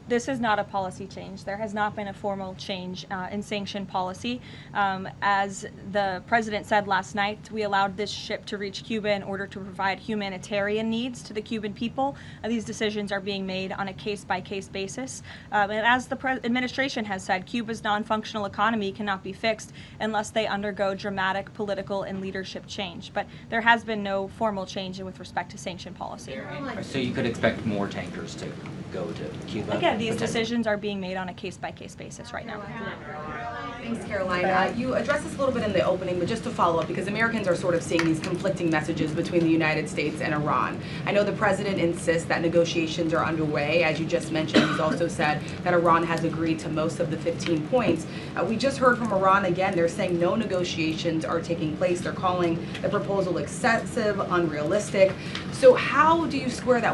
This is not a policy change. There has not been a formal change in sanction policy. As the president said last night, we allowed this ship to reach Cuba in order to provide humanitarian needs to the Cuban people. These decisions are being made on a case-by-case basis. And as the administration has said, Cuba's non-functional economy cannot be fixed unless they undergo dramatic political and leadership change. But there has been no formal change with respect to sanction policy. So you could expect more tankers to go to Cuba? Again, these decisions are being made on a case-by-case basis right now. Thanks, Caroline. You addressed this a little bit in the opening, but just to follow up, because Americans are sort of seeing these conflicting messages between the United States and Iran. I know the president insists that negotiations are underway. As you just mentioned, he's also said that Iran has agreed to most of the 15 points. We just heard from Iran again. They're saying no negotiations are taking place. They're calling the proposal excessive, unrealistic. So how do you square that?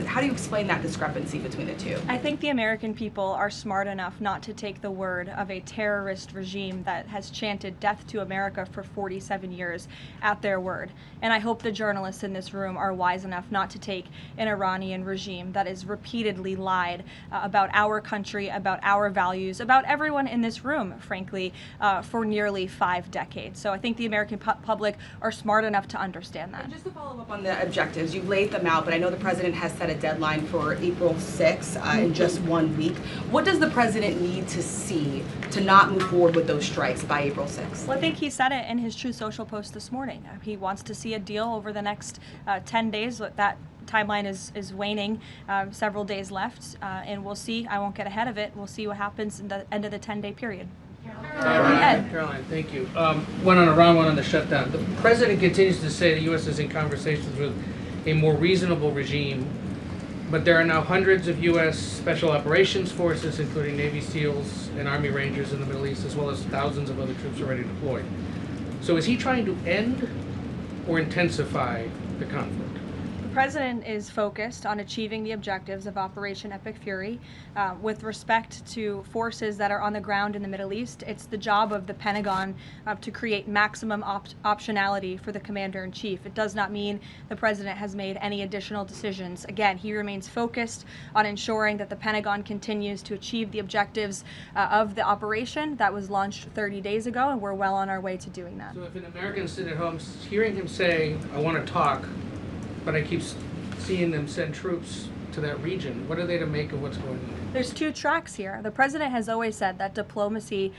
How do you explain that discrepancy between the two? I think the American people are smart enough not to take the word of a terrorist regime that has chanted death to America for 47 years at their word. And I hope the journalists in this room are wise enough not to take an Iranian regime that has repeatedly lied about our country, about our values, about everyone in this room, frankly, for nearly 5 decades. So I think the American public are smart enough to understand that. And just to follow up on the objectives, you've laid them out, but I know the president has set a deadline for April 6th in just 1 week. What does the president need to see to not move forward with those strikes by April 6th? Well, I think he said it in his Truth Social post this morning. He wants to see a deal over the next 10 days. That timeline is waning, several days left, and we'll see. I won't get ahead of it. We'll see what happens in the end of the 10-day period. Caroline, thank you. One on Iran, one on the shutdown. The president continues to say the U.S. is in conversations with a more reasonable regime, but there are now hundreds of U.S. Special Operations Forces, including Navy SEALs and Army Rangers in the Middle East, as well as thousands of other troops already deployed. So is he trying to end or intensify the conflict? president is focused on achieving the objectives of Operation Epic Fury. With respect to forces that are on the ground in the Middle East, it's the job of the Pentagon to create maximum optionality for the commander-in-chief. It does not mean the president has made any additional decisions. Again, he remains focused on ensuring that the Pentagon continues to achieve the objectives of the operation that was launched 30 days ago, and we're well on our way to doing that. So if an American sitting at home hearing him say, I want to talk, but I keep seeing them send troops to that region, what are they to make of what's going on? There's two tracks here. The president has always said that diplomacy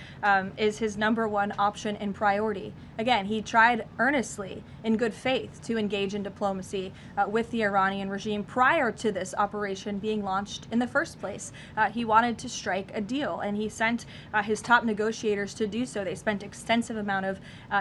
is his #1 option and priority. Again, he tried earnestly, in good faith, to engage in diplomacy with the Iranian regime prior to this operation being launched in the first place. He wanted to strike a deal, and he sent his top negotiators to do so. They spent extensive amount of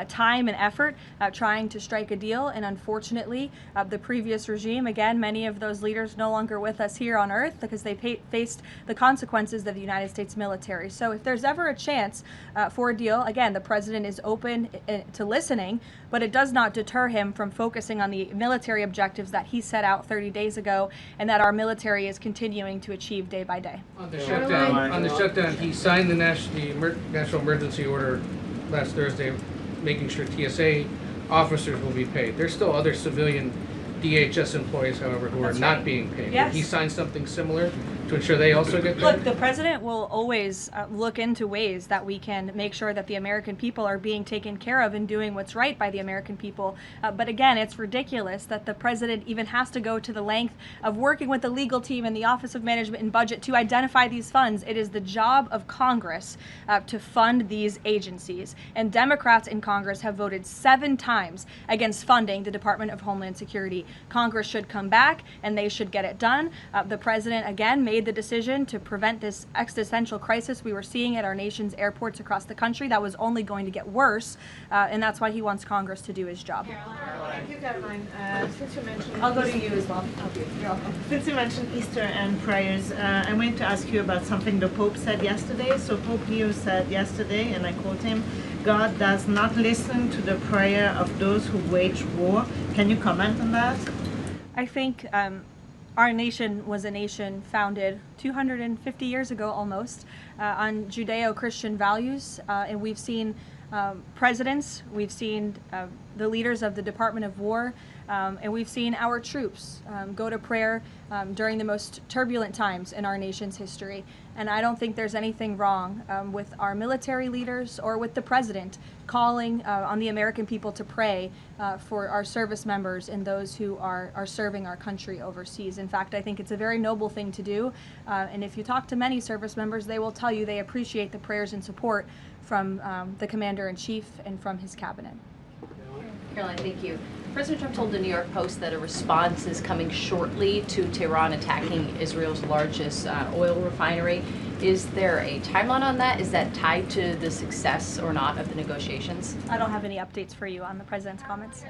time and effort trying to strike a deal, and unfortunately, the previous regime, again, many of those leaders no longer with us here on Earth because they faced the consequences of the United States military. So if there's ever a chance for a deal, again, the president is open to listening, but it does not deter him from focusing on the military objectives that he set out 30 days ago and that our military is continuing to achieve day by day. On the shutdown, he signed the national emergency order last Thursday, making sure TSA officers will be paid. There's still other civilian DHS employees, however, who are not being paid. Yes. Did he sign something similar to ensure they also get paid? Look, the president will always look into ways that we can make sure that the American people are being taken care of and doing what's right by the American people. But again, it's ridiculous that the president even has to go to the length of working with the legal team and the Office of Management and Budget to identify these funds. It is the job of Congress to fund these agencies. And Democrats in Congress have voted 7 times against funding the Department of Homeland Security. Congress should come back and they should get it done. The president, again, made the decision to prevent this existential crisis we were seeing at our nation's airports across the country that was only going to get worse, and that's why he wants Congress to do his job. Thank you, Caroline. Since you mentioned I'll go to you as well. You're welcome. Since you mentioned Easter and prayers, I wanted to ask you about something the Pope said yesterday. So Pope Leo said yesterday, and I quote him, "God does not listen to the prayer of those who wage war." Can you comment on that? I think our nation was a nation founded 250 years ago almost on Judeo-Christian values, and we've seen presidents, we've seen the leaders of the Department of War, and we've seen our troops go to prayer during the most turbulent times in our nation's history. And I don't think there's anything wrong with our military leaders or with the president calling on the American people to pray for our service members and those who are serving our country overseas. In fact, I think it's a very noble thing to do. And if you talk to many service members, they will tell you they appreciate the prayers and support from the Commander-in-Chief and from his cabinet. Caroline, thank you. President Trump told the New York Post that a response is coming shortly to Tehran attacking Israel's largest oil refinery. Is there a timeline on that? Is that tied to the success or not of the negotiations? I don't have any updates for you on the president's comments.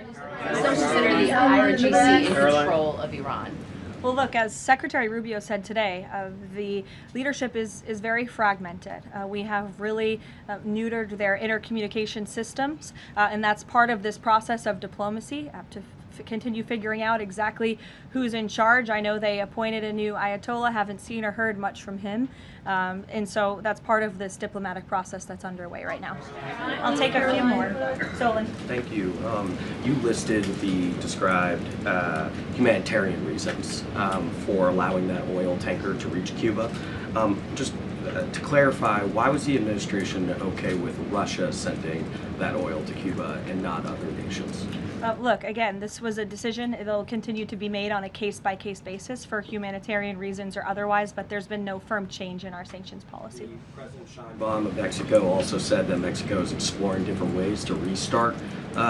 Does that consider the IRGC in control of Iran? Well, look, as Secretary Rubio said today, the leadership is very fragmented. We have really neutered their intercommunication systems, and that's part of this process of diplomacy to continue figuring out exactly who's in charge. I know they appointed a new Ayatollah, haven't seen or heard much from him, and so that's part of this diplomatic process that's underway right now. I'll take a few more. Solon. Thank you. You listed the described humanitarian reasons for allowing that oil tanker to reach Cuba. Just to clarify, why was the administration okay with Russia sending that oil to Cuba and not other nations? Look, again, this was a decision. It'll continue to be made on a case-by-case basis for humanitarian reasons or otherwise, but there's been no firm change in our sanctions policy. President Sheinbaum of Mexico also said that Mexico is exploring different ways to restart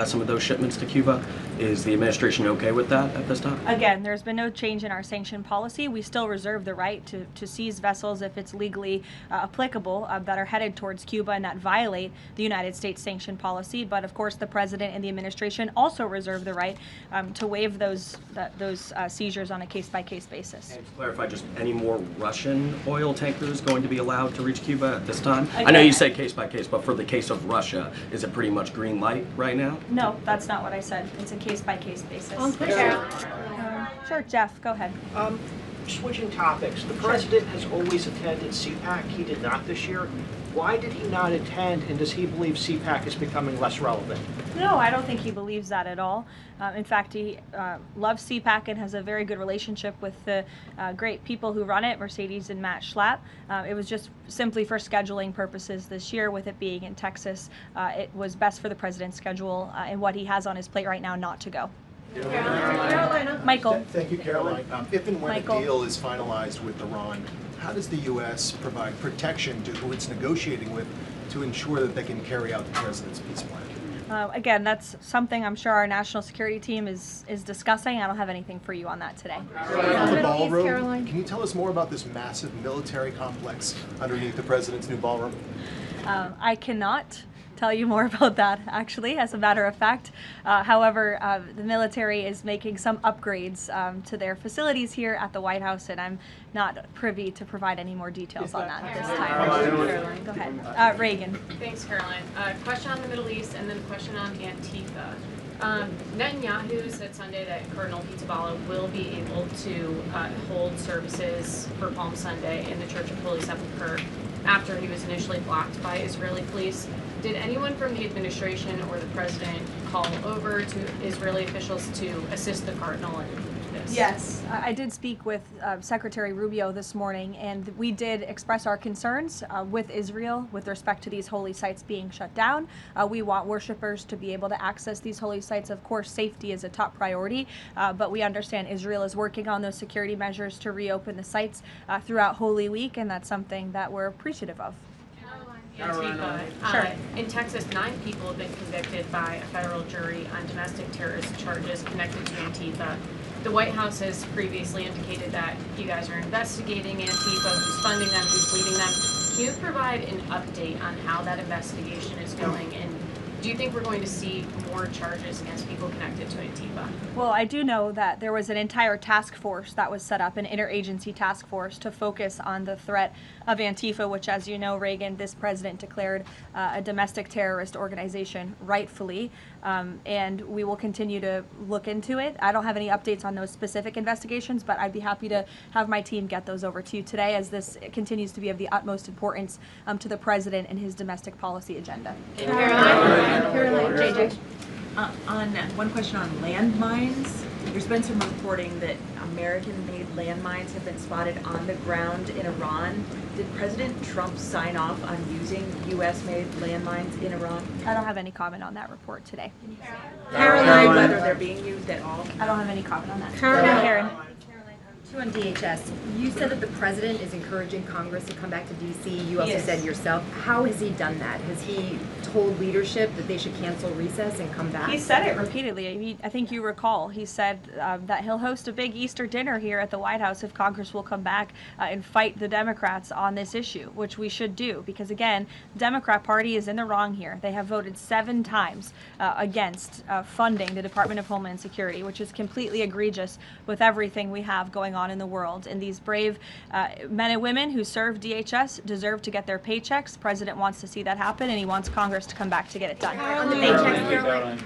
some of those shipments to Cuba. Is the administration okay with that at this time? Again, there's been no change in our sanction policy. We still reserve the right to seize vessels if it's legally applicable that are headed towards Cuba and that violate the United States sanction policy. But of course, the president and the administration also reserve the right to waive those seizures on a case-by-case basis. And to clarify, just any more Russian oil tankers going to be allowed to reach Cuba at this time? Again, I know you say case-by-case, but for the case of Russia, is it pretty much green light right now? No, that's not what I said. It's a case-by-case basis. Sure, Jeff, go ahead. Switching topics, the president has always attended CPAC. He did not this year. Why did he not attend, and does he believe CPAC is becoming less relevant? No, I don't think he believes that at all. In fact, he loves CPAC and has a very good relationship with the great people who run it, Mercedes and Matt Schlapp. It was just simply for scheduling purposes this year, with it being in Texas. It was best for the president's schedule and what he has on his plate right now not to go. Carolina. Michael. Thank you, Caroline. If and when Michael. a deal is finalized with Iran, how does the U.S. provide protection to who it's negotiating with to ensure that they can carry out the president's peace plan? Again, that's something I'm sure our national security team is discussing. I don't have anything for you on that today. On the ballroom, can you tell us more about this massive military complex underneath the president's new ballroom? I cannot tell you more about that, actually, as a matter of fact. However, the military is making some upgrades to their facilities here at the White House, and I'm not privy to provide any more details on that at this time. Caroline, go ahead. Reagan. Thanks, Caroline. Question on the Middle East and then a question on Antifa. Netanyahu said Sunday that Cardinal Pizzaballa will be able to hold services for Palm Sunday in the Church of Holy Sepulchre after he was initially blocked by Israeli police. Did anyone from the administration or the president call over to Israeli officials to assist the cardinal in this? Yes, I did speak with Secretary Rubio this morning, and we did express our concerns with Israel with respect to these holy sites being shut down. We want worshipers to be able to access these holy sites. Of course, safety is a top priority, but we understand Israel is working on those security measures to reopen the sites throughout Holy Week, and that's something that we're appreciative of. Antifa. Sure. In Texas, 9 people have been convicted by a federal jury on domestic terrorist charges connected to Antifa. The White House has previously indicated that you guys are investigating Antifa, who's funding them, who's leading them. Can you provide an update on how that investigation is going, and do you think we're going to see more charges against people connected to Antifa? Well, I do know that there was an entire task force that was set up, an interagency task force to focus on the threat of Antifa, which, as you know, Reagan, this president declared a domestic terrorist organization, rightfully, and we will continue to look into it. I don't have any updates on those specific investigations, but I'd be happy to have my team get those over to you today, as this continues to be of the utmost importance to the president and his domestic policy agenda. Caroline, JJ. On one question on landmines, there's been some reporting that American-made landmines have been spotted on the ground in Iran. Did President Trump sign off on using U.S.-made landmines in Iran? I don't have any comment on that report today. Caroline, whether they're being used at all? I don't have any comment on that. Karen. Two on DHS. You said that the president is encouraging Congress to come back to D.C. You also said yourself. How has he done that? Has he told leadership that they should cancel recess and come back? He said it repeatedly. I think you recall. He said that he'll host a big Easter dinner here at the White House if Congress will come back and fight the Democrats on this issue, which we should do. Because again, the Democrat Party is in the wrong here. They have voted 7 times against funding the Department of Homeland Security, which is completely egregious with everything we have going on in the world. And these brave men and women who serve DHS deserve to get their paychecks. The president wants to see that happen, and he wants Congress to come back to get it done. On the paychecks, Caroline.